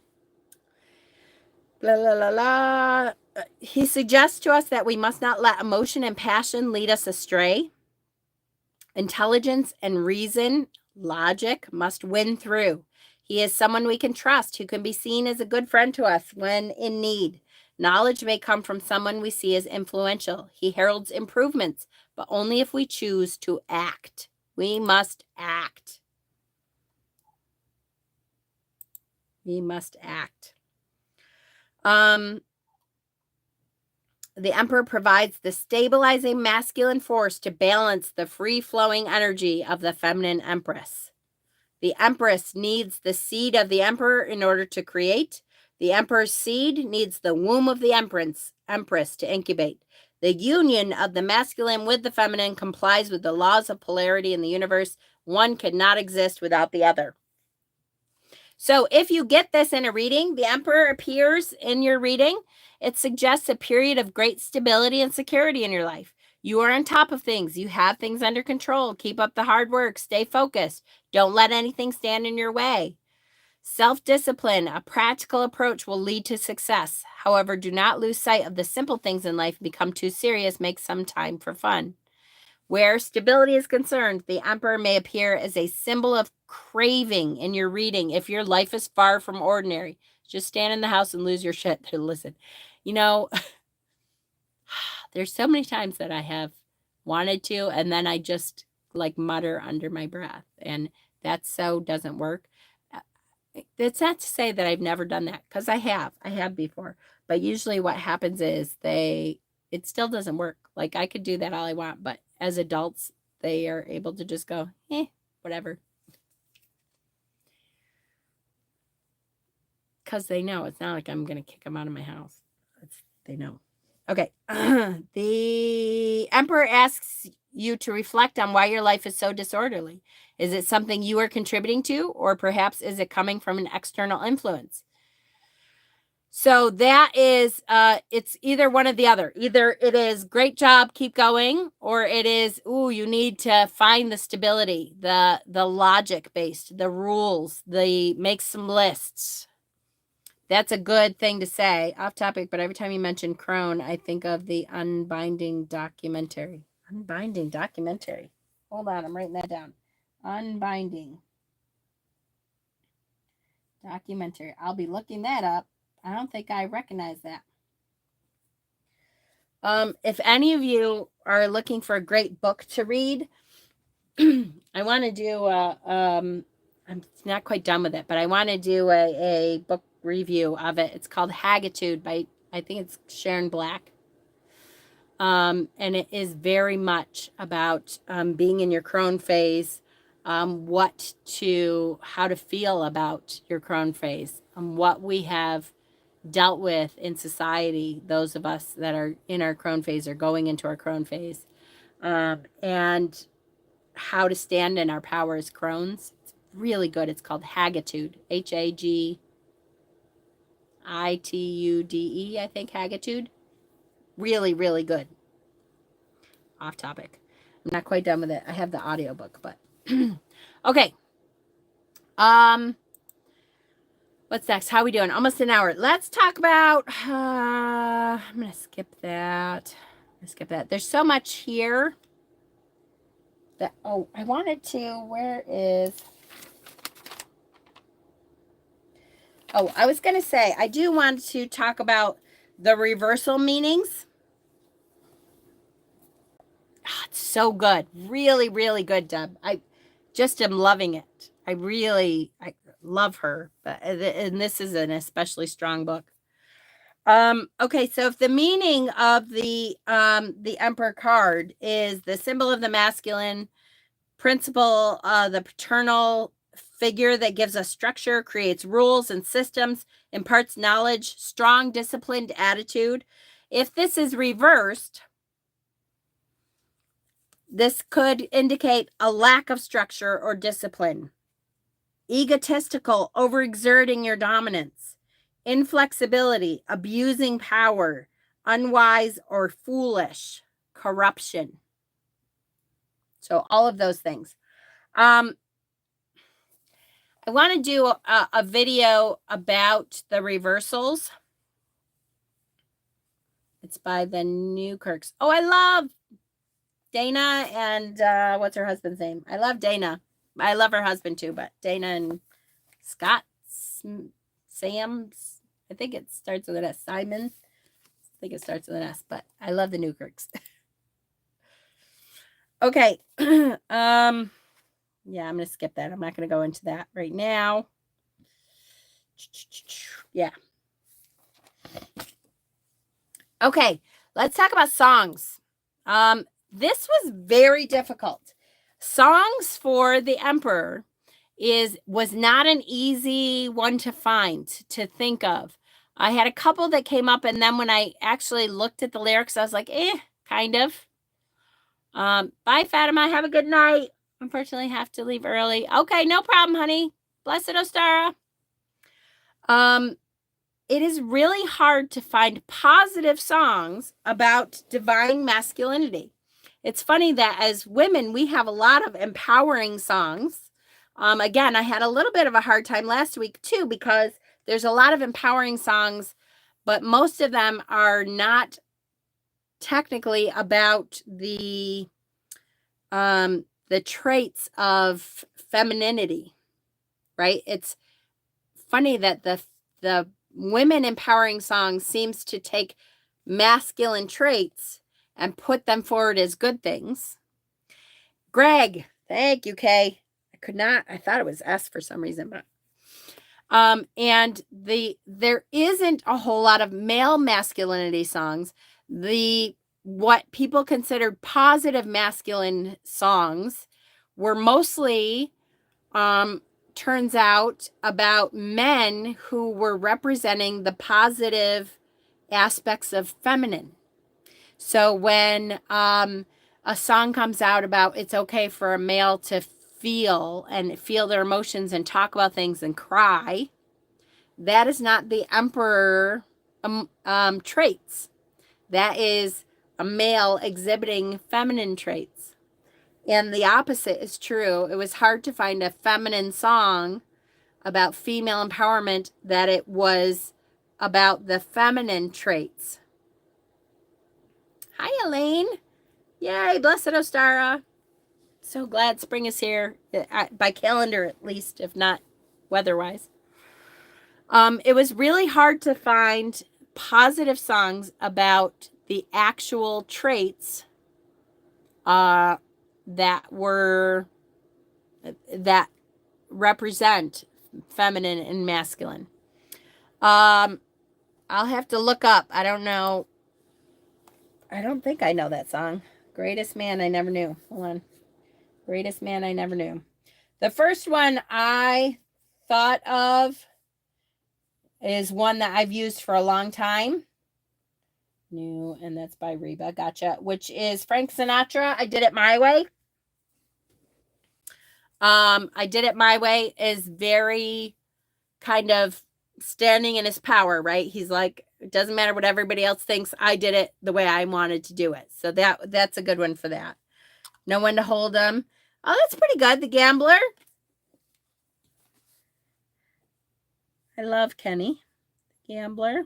S1: blah, blah, blah. He suggests to us that we must not let emotion and passion lead us astray. Intelligence and reason, logic, must win through. He is someone we can trust, who can be seen as a good friend to us when in need. Knowledge may come from someone we see as influential. He heralds improvements, but only if we choose to act. We must act. We must act. The emperor provides the stabilizing masculine force to balance the free-flowing energy of the feminine empress. The empress needs the seed of the emperor in order to create. The emperor's seed needs the womb of the empress to incubate. The union of the masculine with the feminine complies with the laws of polarity in the universe. One cannot exist without the other. So if you get this in a reading, the emperor appears in your reading, it suggests a period of great stability and security in your life. You are on top of things. You have things under control. Keep up the hard work. Stay focused. Don't let anything stand in your way. Self-discipline, a practical approach will lead to success. However, do not lose sight of the simple things in life. Become too serious. Make some time for fun. Where stability is concerned, the emperor may appear as a symbol of craving in your reading. If your life is far from ordinary, just stand in the house and lose your shit to listen. You know, there's so many times that I have wanted to, and then I just like mutter under my breath, and that so doesn't work. It's not to say that I've never done that, because I have before, but usually what happens is it still doesn't work. Like, I could do that all I want, but as adults, they are able to just go, whatever. Because they know. It's not like I'm going to kick them out of my house. They know. Okay. The emperor asks you to reflect on why your life is so disorderly. Is it something you are contributing to, or perhaps is it coming from an external influence? So that is, it's either one or the other. Either it is great job, keep going, or it is, ooh, you need to find the stability, the logic based, the rules, the make some lists. That's a good thing to say. Off topic, but every time you mention crone, I think of the Unbinding documentary. Unbinding documentary. Hold on, I'm writing that down. Unbinding documentary. I'll be looking that up. I don't think I recognize that. If any of you are looking for a great book to read, I want to do I'm not quite done with it, but I want to do a book review of it. It's called Haggitude by, I think it's Sharon Black. And it is very much about being in your crone phase, how to feel about your crone phase, what we have dealt with in society, those of us that are in our crone phase or going into our crone phase, and how to stand in our power as crones. It's really good. It's called Haggitude, Hagitude, I think, Haggitude. Really, really good. Off topic. I'm not quite done with it. I have the audiobook, but okay. What's next? How are we doing? Almost an hour. Let's talk about I'm gonna skip that. There's so much here that I wanted to, where is I was gonna say I do want to talk about the reversal meanings. Oh, it's so good. Really, really good, Deb. I just am loving it. I love her, and this is an especially strong book. Okay, so if the meaning of the Emperor card is the symbol of the masculine principle, the paternal figure that gives us structure, creates rules and systems, imparts knowledge, strong, disciplined attitude. If this is reversed, this could indicate a lack of structure or discipline, egotistical, overexerting your dominance, inflexibility, abusing power, unwise or foolish, corruption. So all of those things. I want to do a video about the reversals. It's by the Newkirks. Oh, I love Dana and what's her husband's name? I love Dana. I love her husband too, but Dana and Scott Sam's. I think it starts with an S. Simon. I think it starts with an S, but I love the Newkirks. Okay. Yeah, I'm gonna skip that. I'm not gonna go into that right now. Yeah. Okay, let's talk about songs. This was very difficult. Songs for the Emperor was not an easy one to find, to think of. I had a couple that came up, and then when I actually looked at the lyrics, I was like, kind of. Bye, Fatima. Have a good night. Unfortunately, have to leave early. Okay, no problem, honey. Blessed Ostara. It is really hard to find positive songs about divine masculinity. It's funny that as women, we have a lot of empowering songs. Again, I had a little bit of a hard time last week too, because there's a lot of empowering songs, but most of them are not technically about the traits of femininity, right? It's funny that the women empowering songs seems to take masculine traits and put them forward as good things. Greg, thank you, Kay. I thought it was S for some reason, but and there isn't a whole lot of male masculinity songs. What people considered positive masculine songs were mostly turns out about men who were representing the positive aspects of feminine. So when a song comes out about it's okay for a male to feel their emotions and talk about things and cry, that is not the emperor traits. That is a male exhibiting feminine traits. And the opposite is true. It was hard to find a feminine song about female empowerment that it was about the feminine traits. Hi, Elaine. Yay, blessed Ostara. So glad spring is here, by calendar at least, if not weather-wise. It was really hard to find positive songs about the actual traits that represent feminine and masculine. I'll have to look up. I don't know. I don't think I know that song. Greatest Man I Never Knew. Hold on. Greatest Man I Never Knew. The first one I thought of is one that I've used for a long time. New, and that's by Reba. Gotcha. Which is Frank Sinatra. I Did It My Way. I Did It My Way is very kind of standing in his power, right? He's like, it doesn't matter what everybody else thinks. I did it the way I wanted to do it. So that's a good one for that. Know When to Hold 'Em. Oh, that's pretty good. The Gambler. I love Kenny. Gambler.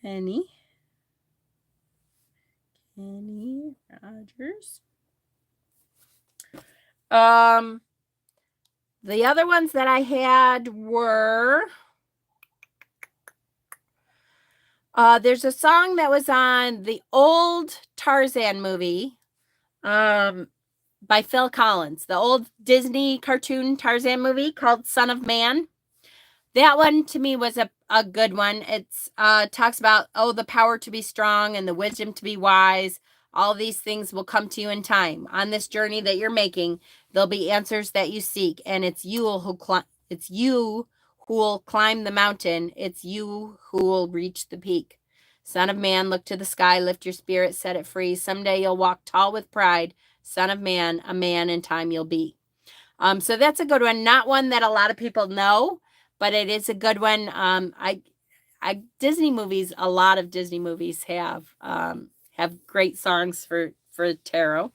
S1: Kenny Rogers. The other ones that I had were, there's a song that was on the old Tarzan movie, by Phil Collins, the old Disney cartoon Tarzan movie called Son of Man. That one to me was a good one. It's talks about, the power to be strong and the wisdom to be wise. All these things will come to you in time. On this journey that you're making, there'll be answers that you seek, and it's you who will climb the mountain. It's you who will reach the peak. Son of Man, look to the sky, lift your spirit, set it free. Someday you'll walk tall with pride. Son of Man, a man in time you'll be. So that's a good one. Not one that a lot of people know, but it is a good one. Disney movies, a lot of Disney movies have great songs for tarot.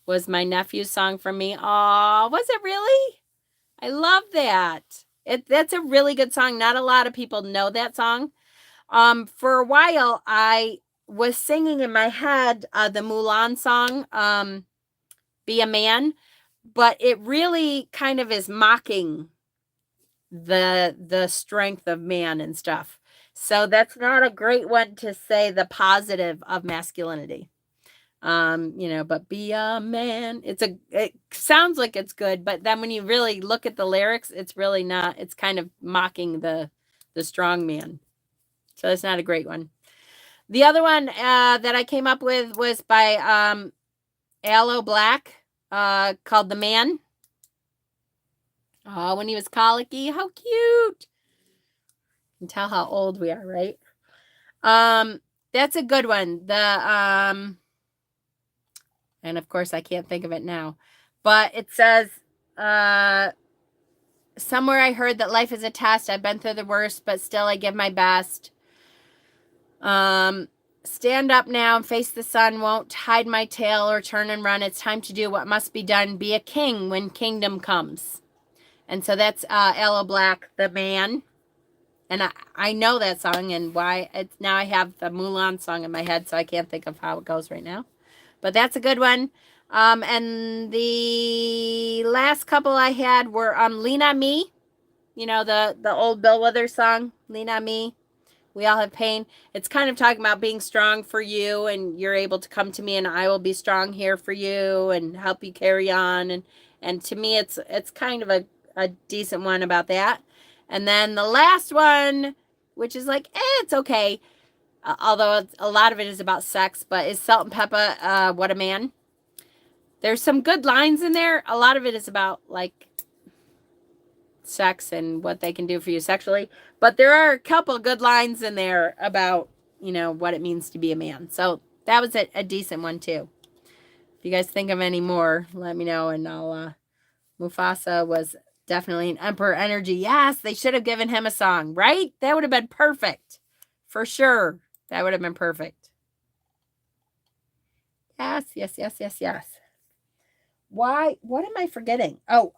S1: Was my nephew's song for me. Oh, was it really? I love that. That's a really good song. Not a lot of people know that song. For a while, I was singing in my head the Mulan song, Be a Man, but it really kind of is mocking the strength of man and stuff. So that's not a great one to say the positive of masculinity. But be a man. It sounds like it's good, but then when you really look at the lyrics, it's really not. It's kind of mocking the strong man. So it's not a great one. The other one that I came up with was by Aloe Black, called The Man. Oh, when he was colicky. How cute. You can tell how old we are, right? That's a good one. And of course I can't think of it now. But it says, somewhere I heard that life is a test. I've been through the worst, but still I give my best. Stand up now and face the sun. Won't hide my tail or turn and run. It's time to do what must be done. Be a king when kingdom comes. And so that's Aloe Black, The Man. And I know that song, and why it's now I have the Mulan song in my head, so I can't think of how it goes right now. But that's a good one. And the last couple I had were Lean on Me. You know, the old Bill Withers song, Lean on Me. We all have pain. It's kind of talking about being strong for you, and you're able to come to me, and I will be strong here for you and help you carry on. And to me, it's kind of a decent one about that. And then the last one, which is like, it's okay. Although a lot of it is about sex, but is Salt and Pepper, What a Man. There's some good lines in there. A lot of it is about like sex and what they can do for you sexually. But there are a couple good lines in there about, what it means to be a man. So that was a decent one too. If you guys think of any more, let me know, and I'll, Mufasa was Definitely an Emperor energy. Yes, they should have given him a song, right? That would have been perfect. For sure. That would have been perfect. Yes, yes, yes, yes, yes. Why? What am I forgetting? Oh,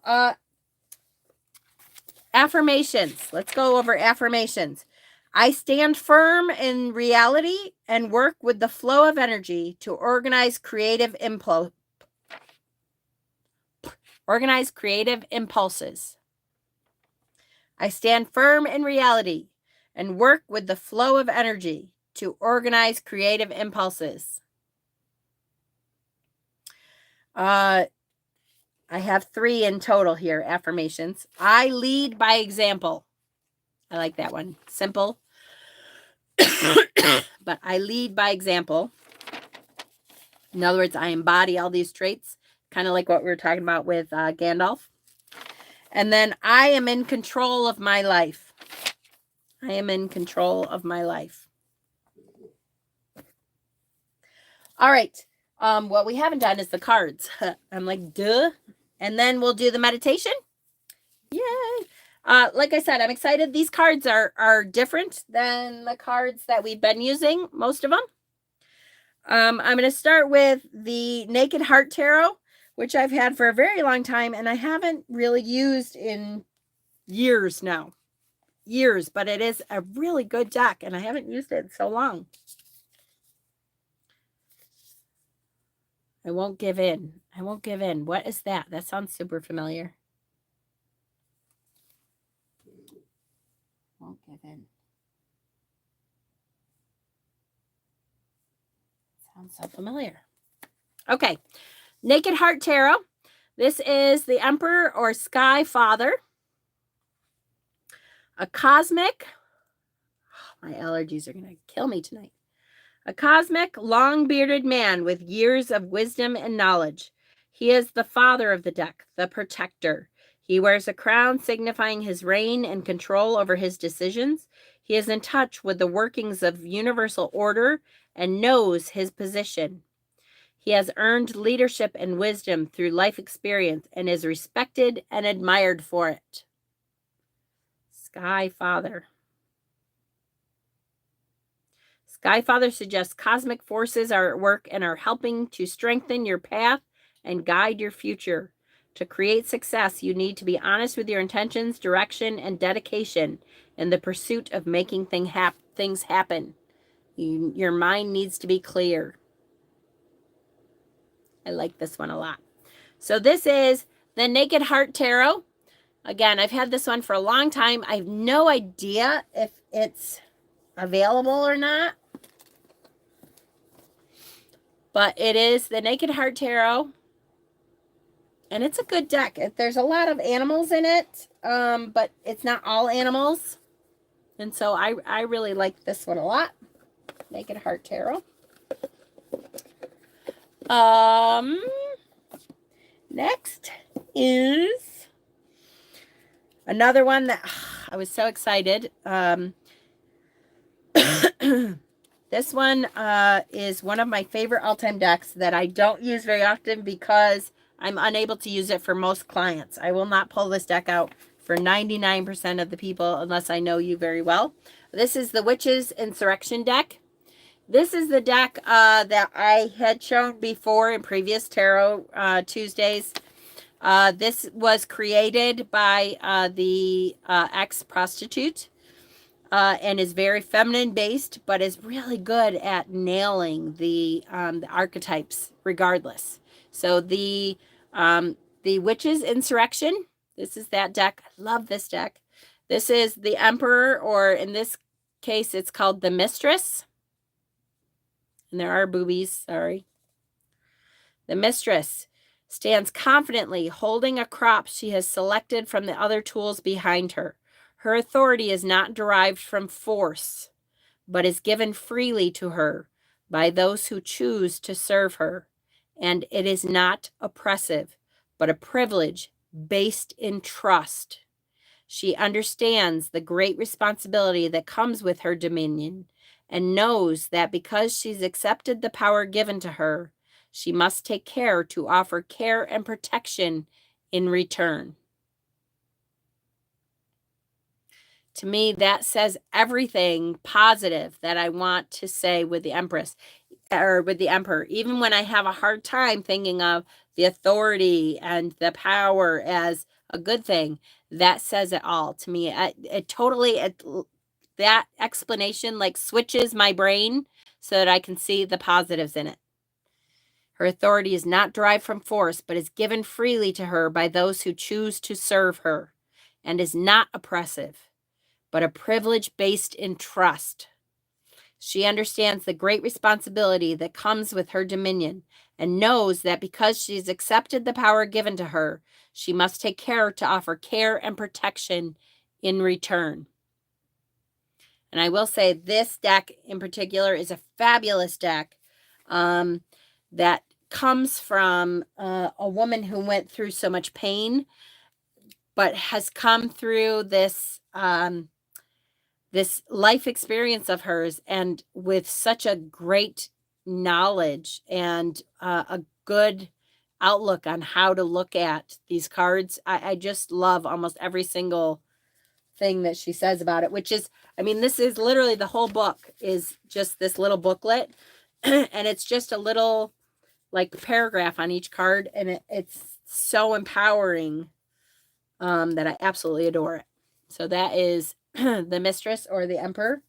S1: affirmations. Let's go over affirmations. I stand firm in reality and work with the flow of energy to organize creative impulses. I stand firm in reality and work with the flow of energy to organize creative impulses. I have 3 in total here, affirmations. I lead by example. I like that one. Simple. But I lead by example. In other words, I embody all these traits, kind of like what we were talking about with Gandalf. And then I am in control of my life. I am in control of my life. All right. What we haven't done is the cards. I'm like, duh. And then we'll do the meditation. Yay. Like I said, I'm excited. These cards are different than the cards that we've been using, most of them. I'm going to start with the Naked Heart Tarot, which I've had for a very long time, and I haven't really used in years now. Years, but it is a really good deck, and I haven't used it in so long. I won't give in. I won't give in. What is that? That sounds super familiar. Won't give in. Sounds so familiar. Okay. Naked Heart Tarot. This is the Emperor or Sky Father. A cosmic. My allergies are going to kill me tonight. A cosmic, long-bearded man with years of wisdom and knowledge. He is the father of the deck, the protector. He wears a crown signifying his reign and control over his decisions. He is in touch with the workings of universal order and knows his position. He has earned leadership and wisdom through life experience and is respected and admired for it. Sky Father. Sky Father suggests cosmic forces are at work and are helping to strengthen your path and guide your future. To create success, you need to be honest with your intentions, direction, and dedication in the pursuit of making things happen. Your mind needs to be clear. I like this one a lot. So this is the Naked Heart Tarot. Again, I've had this one for a long time. I have no idea if it's available or not. But it is the Naked Heart Tarot. And it's a good deck. There's a lot of animals in it, but it's not all animals. And so I really like this one a lot. Naked Heart Tarot. Next is another one that I was so excited. This one is one of my favorite all-time decks that I don't use very often because I'm unable to use it for most clients. I will not pull this deck out for 99% of the people unless I know you very well. This is the Witches Insurrection deck. This is the deck that I had shown before in previous Tarot Tuesdays. This was created by the ex-prostitute. And is very feminine based, but is really good at nailing the archetypes regardless. So the Witches Insurrection, this is that deck. I love this deck. This is the Emperor, or in this case, it's called the Mistress. And there are boobies, sorry. The Mistress stands confidently holding a crop she has selected from the other tools behind her. Her authority is not derived from force, but is given freely to her by those who choose to serve her. And it is not oppressive, but a privilege based in trust. She understands the great responsibility that comes with her dominion and knows that because she's accepted the power given to her, she must take care to offer care and protection in return. To me, that says everything positive that I want to say with the Empress or with the Emperor. Even when I have a hard time thinking of the authority and the power as a good thing, that says it all to me. That explanation like switches my brain so that I can see the positives in it. Her authority is not derived from force, but is given freely to her by those who choose to serve her, and is not oppressive, but a privilege based in trust. She understands the great responsibility that comes with her dominion and knows that because she's accepted the power given to her, she must take care to offer care and protection in return. And I will say this deck in particular is a fabulous deck that comes from a woman who went through so much pain, but has come through this this life experience of hers, and with such a great knowledge and a good outlook on how to look at these cards. I just love almost every single thing that she says about it, which is, I mean, this is literally the whole book is just this little booklet and it's just a little like paragraph on each card, and it's so empowering that I absolutely adore it. So that is the Mistress or the Emperor.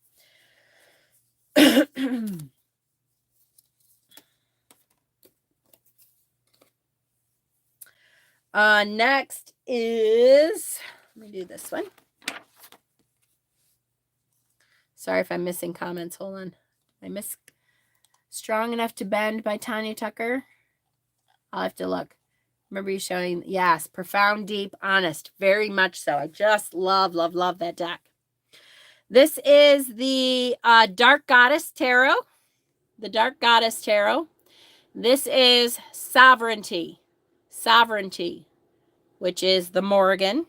S1: Next is, let me do this one. Sorry if I'm missing comments. Hold on. I miss Strong Enough to Bend by Tanya Tucker. I'll have to look. Remember you showing, yes, profound, deep, honest. Very much so. I just love, love, love that deck. This is the Dark Goddess Tarot. The Dark Goddess Tarot. This is Sovereignty. Sovereignty, which is the Morrigan.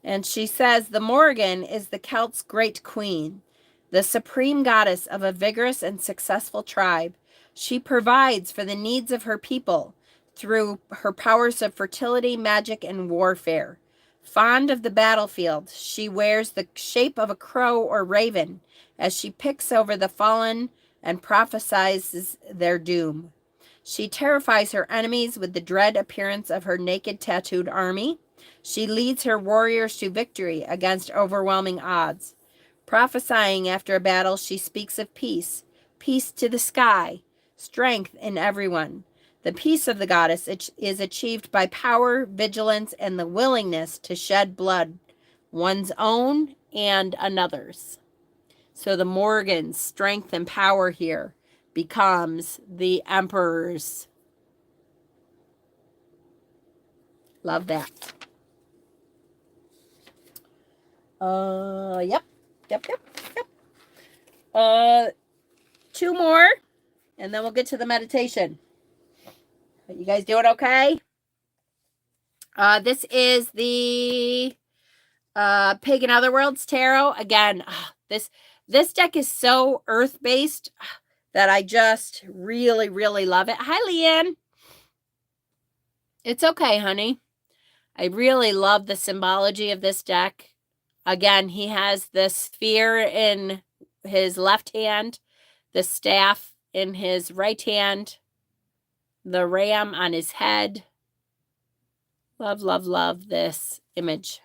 S1: And she says the Morrigan is the Celts' great queen, the supreme goddess of a vigorous and successful tribe. She provides for the needs of her people through her powers of fertility, magic, and warfare. Fond of the battlefield, she wears the shape of a crow or raven as she picks over the fallen and prophesies their doom. She terrifies her enemies with the dread appearance of her naked tattooed army. She leads her warriors to victory against overwhelming odds. Prophesying after a battle, she speaks of peace, peace to the sky, strength in everyone. The peace of the goddess is achieved by power, vigilance, and the willingness to shed blood, one's own and another's. So the Morrigan's strength and power here becomes the Emperor's. Love that. Yep. Two more, and then we'll get to the meditation. You guys doing okay? This is the Pig in Other Worlds Tarot. Again, this deck is so earth-based that I just really, really love it. Hi, Leanne. It's okay, honey. I really love the symbology of this deck. Again, he has the sphere in his left hand, the staff in his right hand, the ram on his head. Love, love, love this image.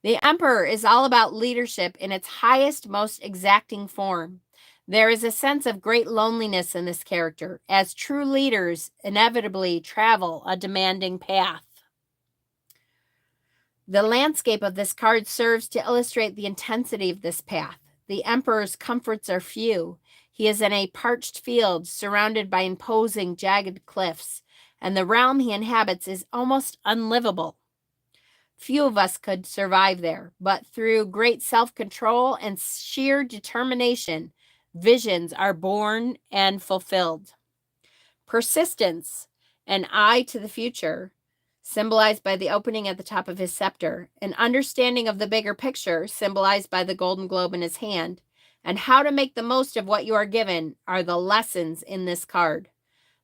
S1: The Emperor is all about leadership in its highest, most exacting form. There is a sense of great loneliness in this character, as true leaders inevitably travel a demanding path. The landscape of this card serves to illustrate the intensity of this path. The Emperor's comforts are few. He is in a parched field surrounded by imposing, jagged cliffs, and the realm he inhabits is almost unlivable. Few of us could survive there, but through great self-control and sheer determination, visions are born and fulfilled. Persistence, an eye to the future, symbolized by the opening at the top of his scepter, an understanding of the bigger picture, symbolized by the golden globe in his hand, and how to make the most of what you are given are the lessons in this card.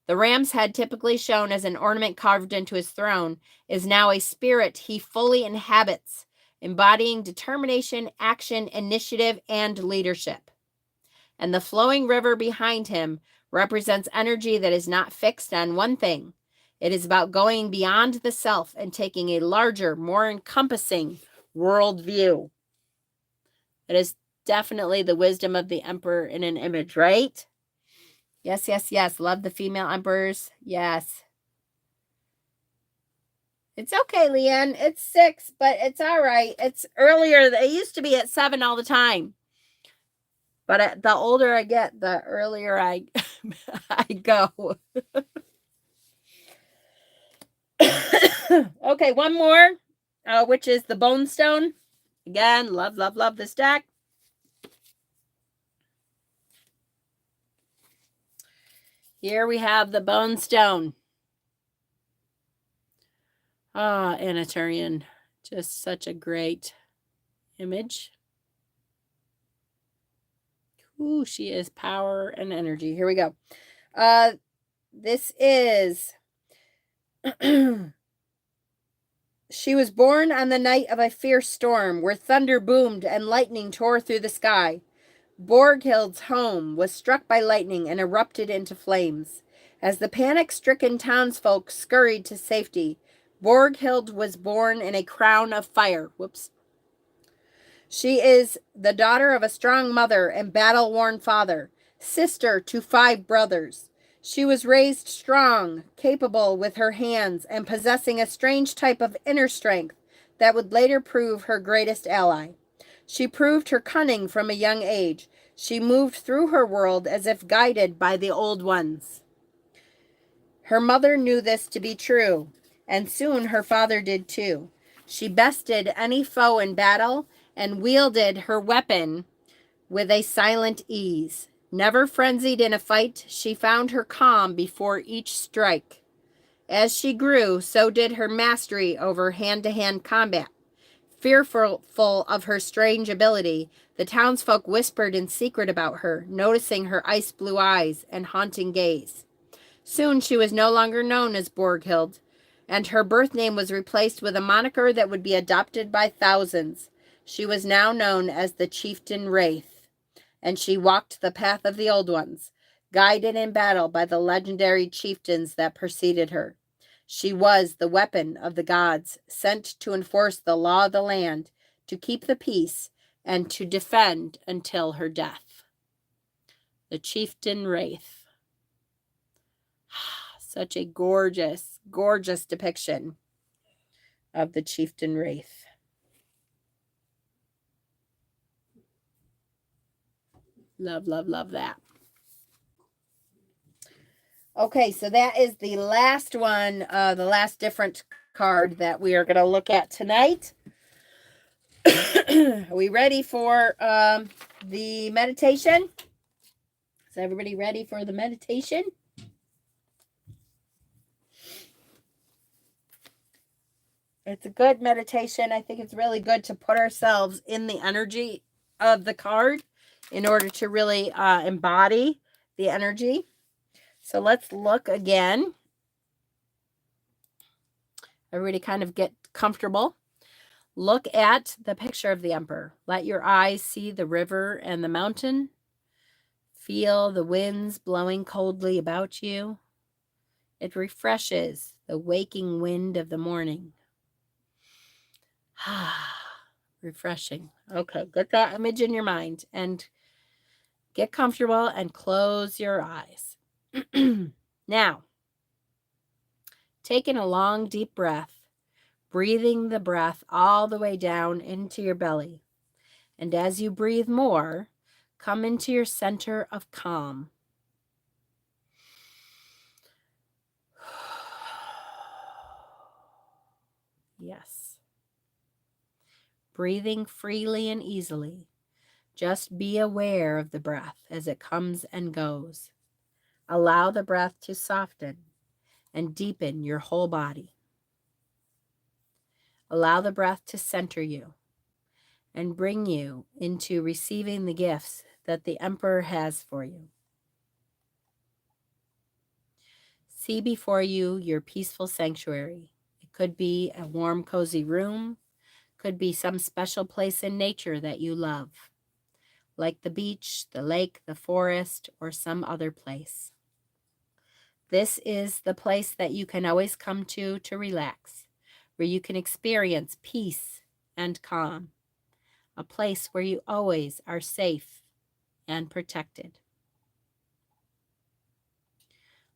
S1: The ram's head, typically shown as an ornament carved into his throne, is now a spirit he fully inhabits, embodying determination, action, initiative, and leadership. And the flowing river behind him represents energy that is not fixed on one thing. It is about going beyond the self and taking a larger, more encompassing worldview. It is definitely the wisdom of the emperor in an image, right? Yes, yes, yes. Love the female emperors. Yes. It's okay, Leanne. It's 6, but it's all right. It's earlier. It used to be at 7 all the time. But the older I get, the earlier I go. Okay, one more, which is the Bone Stone. Again, love, love, love this deck. Here we have the Bone Stone. Ah, Anaturian. Just such a great image. Ooh, she is power and energy. Here we go. This is... She was born on the night of a fierce storm where thunder boomed and lightning tore through the sky. Borghild's home was struck by lightning and erupted into flames. As the panic-stricken townsfolk scurried to safety, Borghild was born in a crown of fire. Whoops. She is the daughter of a strong mother and battle-worn father, sister to 5 brothers. She was raised strong, capable with her hands, and possessing a strange type of inner strength that would later prove her greatest ally. She proved her cunning from a young age. She moved through her world as if guided by the old ones. Her mother knew this to be true, and soon her father did too. She bested any foe in battle and wielded her weapon with a silent ease. Never frenzied in a fight, she found her calm before each strike. As she grew, so did her mastery over hand-to-hand combat. Fearful of her strange ability, the townsfolk whispered in secret about her, noticing her ice-blue eyes and haunting gaze. Soon she was no longer known as Borghild, and her birth name was replaced with a moniker that would be adopted by thousands. She was now known as the Chieftain Wraith, and she walked the path of the old ones, guided in battle by the legendary chieftains that preceded her. She was the weapon of the gods, sent to enforce the law of the land, to keep the peace, and to defend until her death. The Chieftain Wraith. Such a gorgeous, gorgeous depiction of the Chieftain Wraith. Love, love, love that. Okay, so that is the last one, the last different card that we are going to look at tonight. Are we ready for the meditation? Is everybody ready for the meditation? It's a good meditation. I think it's really good to put ourselves in the energy of the card in order to really embody the energy. So let's look again. Everybody kind of get comfortable. Look at the picture of the emperor. Let your eyes see the river and the mountain. Feel the winds blowing coldly about you. It refreshes the waking wind of the morning. Refreshing. Okay, get that image in your mind and get comfortable and close your eyes. Now, taking a long, deep breath, breathing the breath all the way down into your belly. And as you breathe more, come into your center of calm. Yes. Breathing freely and easily. Just be aware of the breath as it comes and goes. Allow the breath to soften and deepen your whole body. Allow the breath to center you and bring you into receiving the gifts that the Emperor has for you. See before you your peaceful sanctuary. It could be a warm, cozy room, Could be some special place in nature that you love, like the beach, the lake, the forest, or some other place. This is the place that you can always come to relax, where you can experience peace and calm, a place where you always are safe and protected.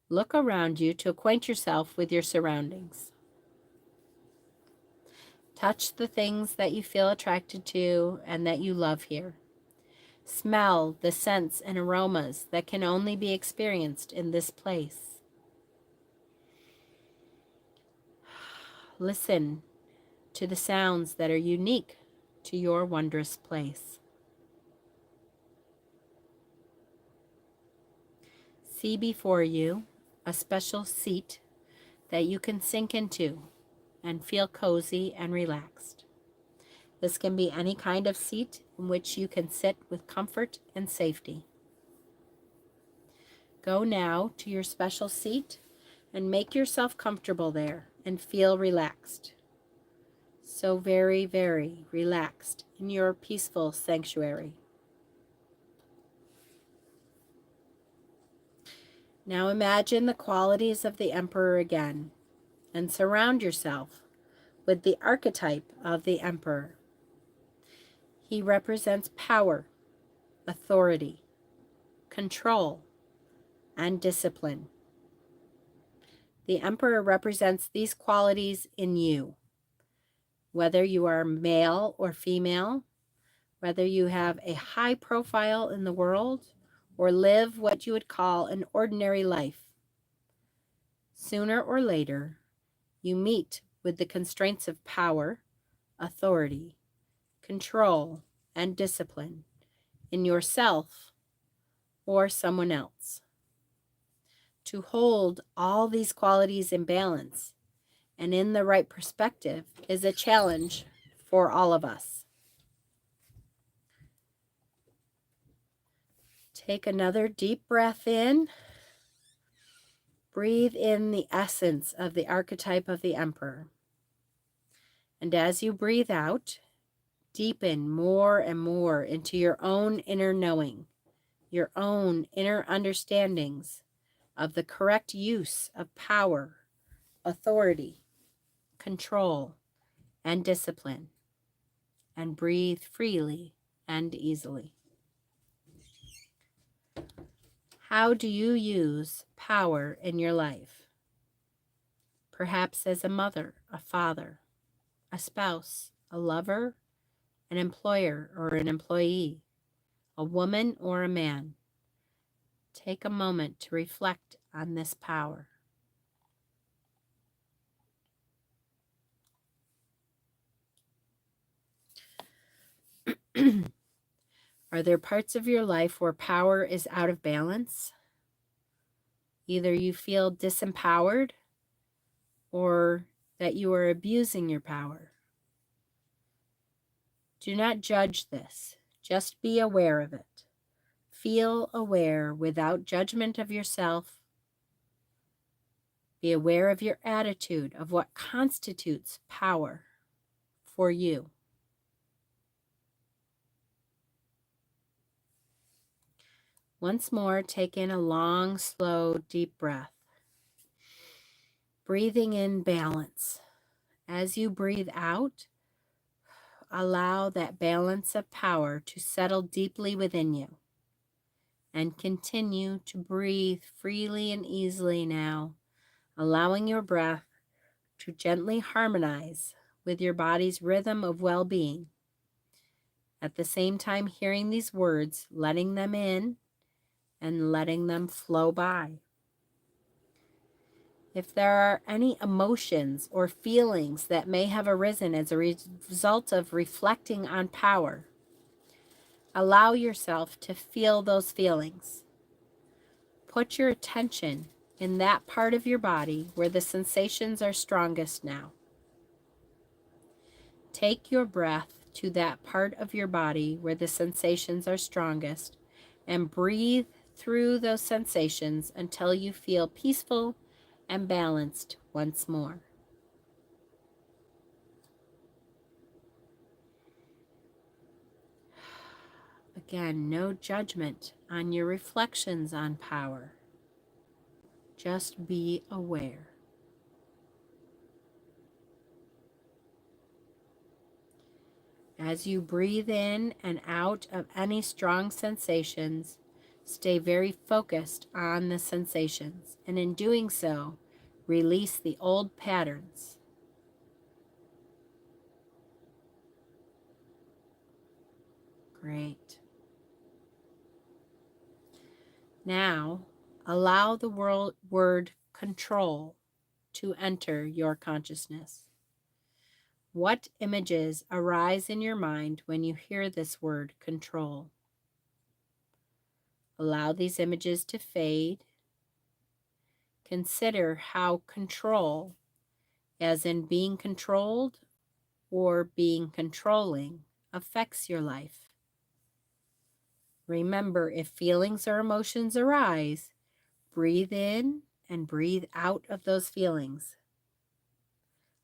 S1: Look around you to acquaint yourself with your surroundings. Touch the things that you feel attracted to and that you love here. Smell the scents and aromas that can only be experienced in this place. Listen to the sounds that are unique to your wondrous place. See before you a special seat that you can sink into and feel cozy and relaxed. This can be any kind of seat in which you can sit with comfort and safety. Go now to your special seat and make yourself comfortable there and feel relaxed. So very, very relaxed in your peaceful sanctuary. Now imagine the qualities of the Emperor again and surround yourself with the archetype of the Emperor. He represents power, authority, control, and discipline. The Emperor represents these qualities in you, whether you are male or female, whether you have a high profile in the world or live what you would call an ordinary life. Sooner or later, you meet with the constraints of power, authority, control, and discipline in yourself or someone else. To hold all these qualities in balance and in the right perspective is a challenge for all of us. Take another deep breath in. Breathe in the essence of the archetype of the Emperor. And as you breathe out, deepen more and more into your own inner knowing, your own inner understandings of the correct use of power, authority, control, and discipline, and breathe freely and easily. How do you use power in your life? Perhaps as a mother, a father, a spouse, a lover, an employer or an employee, a woman or a man. Take a moment to reflect on this power. Are there parts of your life where power is out of balance? Either you feel disempowered or that you are abusing your power. Do not judge this. Just be aware of it. Feel aware without judgment of yourself. Be aware of your attitude of what constitutes power for you. Once more, take in a long, slow, deep breath. Breathing in balance. As you breathe out, allow that balance of power to settle deeply within you. And continue to breathe freely and easily now, allowing your breath to gently harmonize with your body's rhythm of well-being. At the same time, hearing these words, letting them in and letting them flow by. If there are any emotions or feelings that may have arisen as a result of reflecting on power, allow yourself to feel those feelings. Put your attention in that part of your body where the sensations are strongest now. Take your breath to that part of your body where the sensations are strongest and breathe through those sensations until you feel peaceful and balanced once more. Again, no judgment on your reflections on power. Just be aware. As you breathe in and out of any strong sensations, stay very focused on the sensations, and in doing so, release the old patterns. Great. Now, allow the word control to enter your consciousness. What images arise in your mind when you hear this word control? Allow these images to fade. Consider how control, as in being controlled or being controlling, affects your life. Remember, if feelings or emotions arise, breathe in and breathe out of those feelings,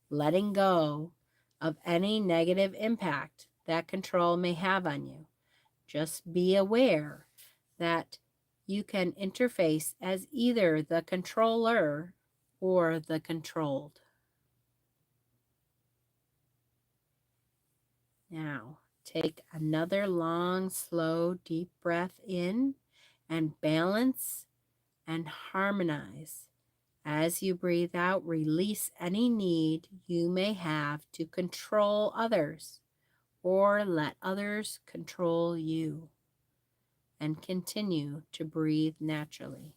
S1: letting go of any negative impact that control may have on you. Just be aware that you can interface as either the controller or the controlled. Now, take another long, slow, deep breath in and balance and harmonize. As you breathe out, release any need you may have to control others or let others control you, and continue to breathe naturally.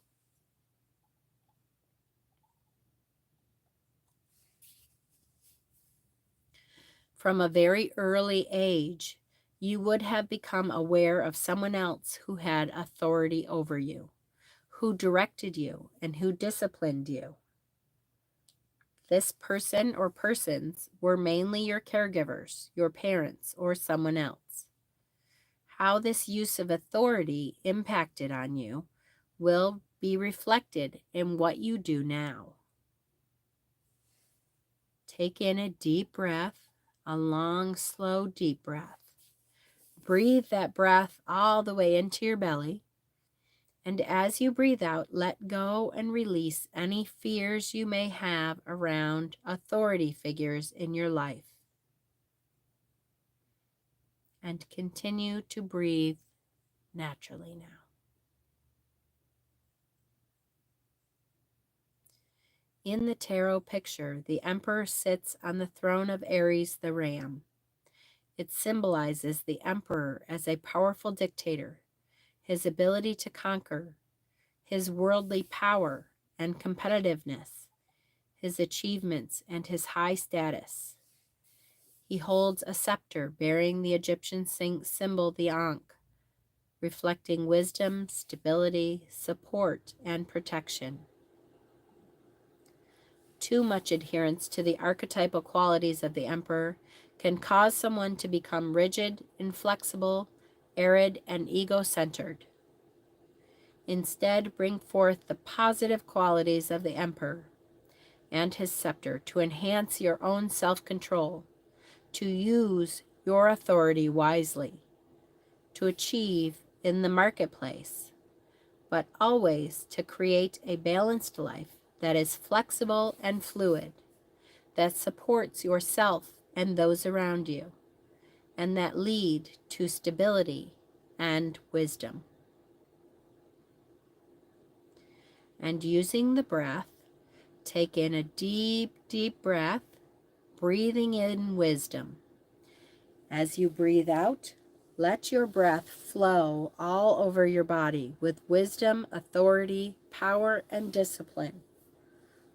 S1: From a very early age, you would have become aware of someone else who had authority over you, who directed you, and who disciplined you. This person or persons were mainly your caregivers, your parents, or someone else. How this use of authority impacted on you will be reflected in what you do now. Take in a deep breath, a long, slow, deep breath. Breathe that breath all the way into your belly. And as you breathe out, let go and release any fears you may have around authority figures in your life. And continue to breathe naturally now. In the tarot picture, the Emperor sits on the throne of Aries the Ram. It symbolizes the Emperor as a powerful dictator, his ability to conquer, his worldly power and competitiveness, his achievements, and his high status. He holds a scepter bearing the Egyptian symbol the Ankh, reflecting wisdom, stability, support, and protection. Too much adherence to the archetypal qualities of the Emperor can cause someone to become rigid, inflexible, arid, and ego-centered. Instead, bring forth the positive qualities of the Emperor and his scepter to enhance your own self-control, to use your authority wisely, to achieve in the marketplace, but always to create a balanced life that is flexible and fluid, that supports yourself and those around you, and that lead to stability and wisdom. And using the breath, take in a deep, deep breath, breathing in wisdom. As you breathe out, let your breath flow all over your body with wisdom, authority, power, and discipline.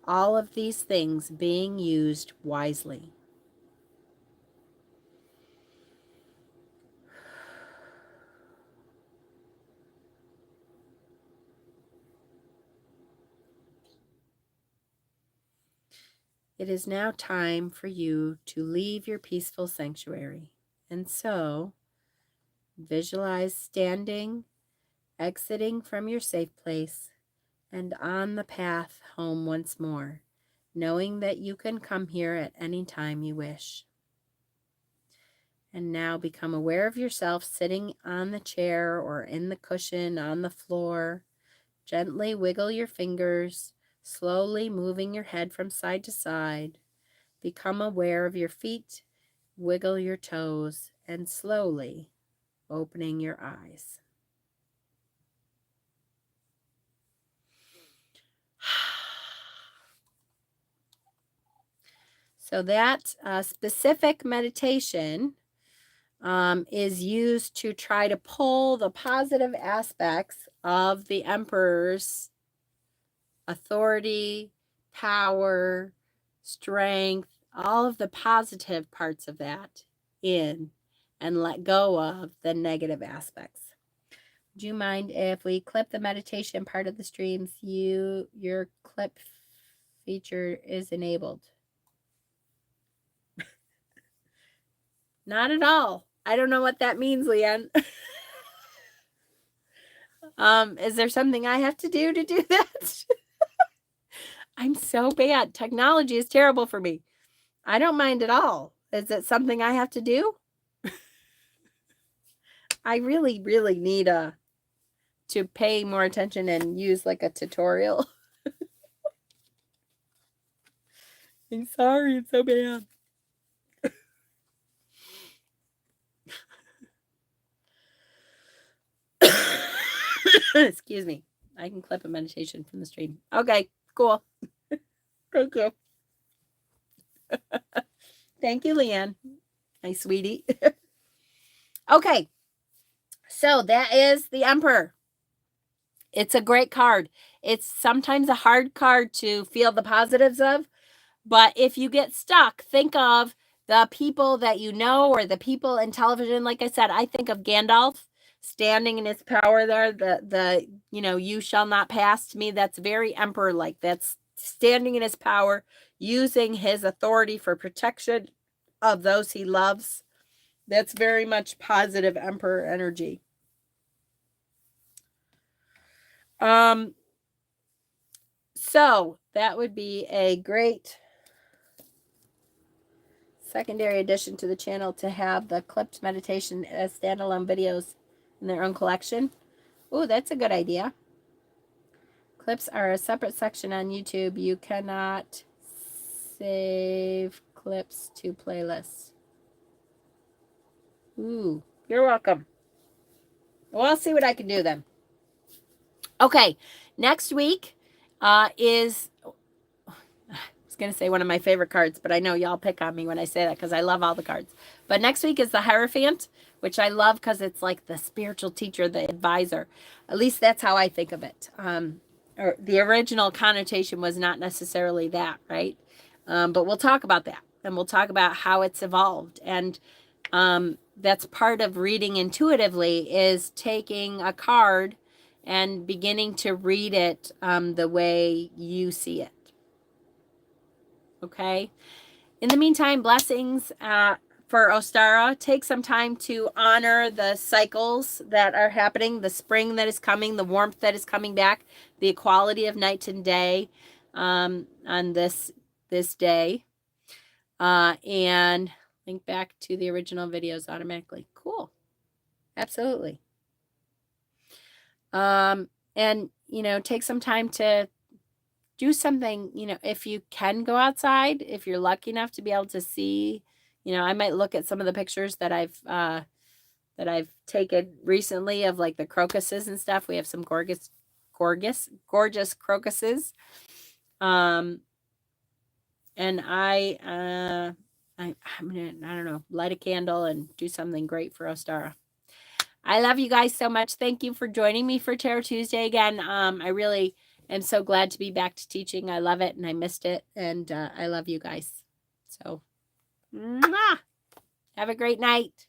S1: All of these things being used wisely. It is now time for you to leave your peaceful sanctuary. And so, visualize standing, exiting from your safe place, and on the path home once more, knowing that you can come here at any time you wish. And now become aware of yourself sitting on the chair or in the cushion on the floor. Gently wiggle your fingers, slowly moving your head from side to side. Become aware of your feet, wiggle your toes, and slowly opening your eyes. So that specific meditation is used to try to pull the positive aspects of the emperor's authority, power, strength, all of the positive parts of that in, and let go of the negative aspects. Do you mind if we clip the meditation part of the streams? Your clip feature is enabled. Not at all. I don't know what that means, Leanne. Is there something I have to do that? I'm so bad. Technology is terrible for me. I don't mind at all. Is it something I have to do? I really, really need to pay more attention and use like a tutorial. I'm sorry, it's so bad. Excuse me. I can clip a meditation from the stream. Okay, cool. Thank you. Thank you, Leanne. My sweetie. Okay. So that is the Emperor. It's a great card. It's sometimes a hard card to feel the positives of, but if you get stuck, think of the people that you know or the people in television. Like I said, I think of Gandalf standing in his power there, the you shall not pass to me. That's very Emperor-like. That's standing in his power, using his authority for protection of those he loves. That's very much positive Emperor energy. So that would be a great secondary addition to the channel to have the clipped meditation as standalone videos in their own collection. Oh, that's a good idea. Clips are a separate section on YouTube. You cannot save clips to playlists. Ooh, you're welcome. Well, I'll see what I can do then. Okay, next week is, I was going to say one of my favorite cards, but I know y'all pick on me when I say that because I love all the cards. But next week is the Hierophant, which I love because it's like the spiritual teacher, the advisor. At least that's how I think of it. Or the original connotation was not necessarily that, right? But we'll talk about that, and we'll talk about how it's evolved. And that's part of reading intuitively, is taking a card and beginning to read it the way you see it. Okay? In the meantime, blessings for Ostara. Take some time to honor the cycles that are happening, the spring that is coming, the warmth that is coming back, the equality of night and day on this day. And link back to the original videos automatically. Cool. Absolutely. And, take some time to do something, if you can go outside, if you're lucky enough to be able to see, I might look at some of the pictures that I've taken recently of like the crocuses and stuff. We have some gorgeous crocuses. And I'm gonna, I don't know, light a candle and do something great for Ostara. I love you guys so much. Thank you for joining me for Tarot Tuesday again. I really am so glad to be back to teaching. I love it and I missed it. And I love you guys. So, mwah! Have a great night.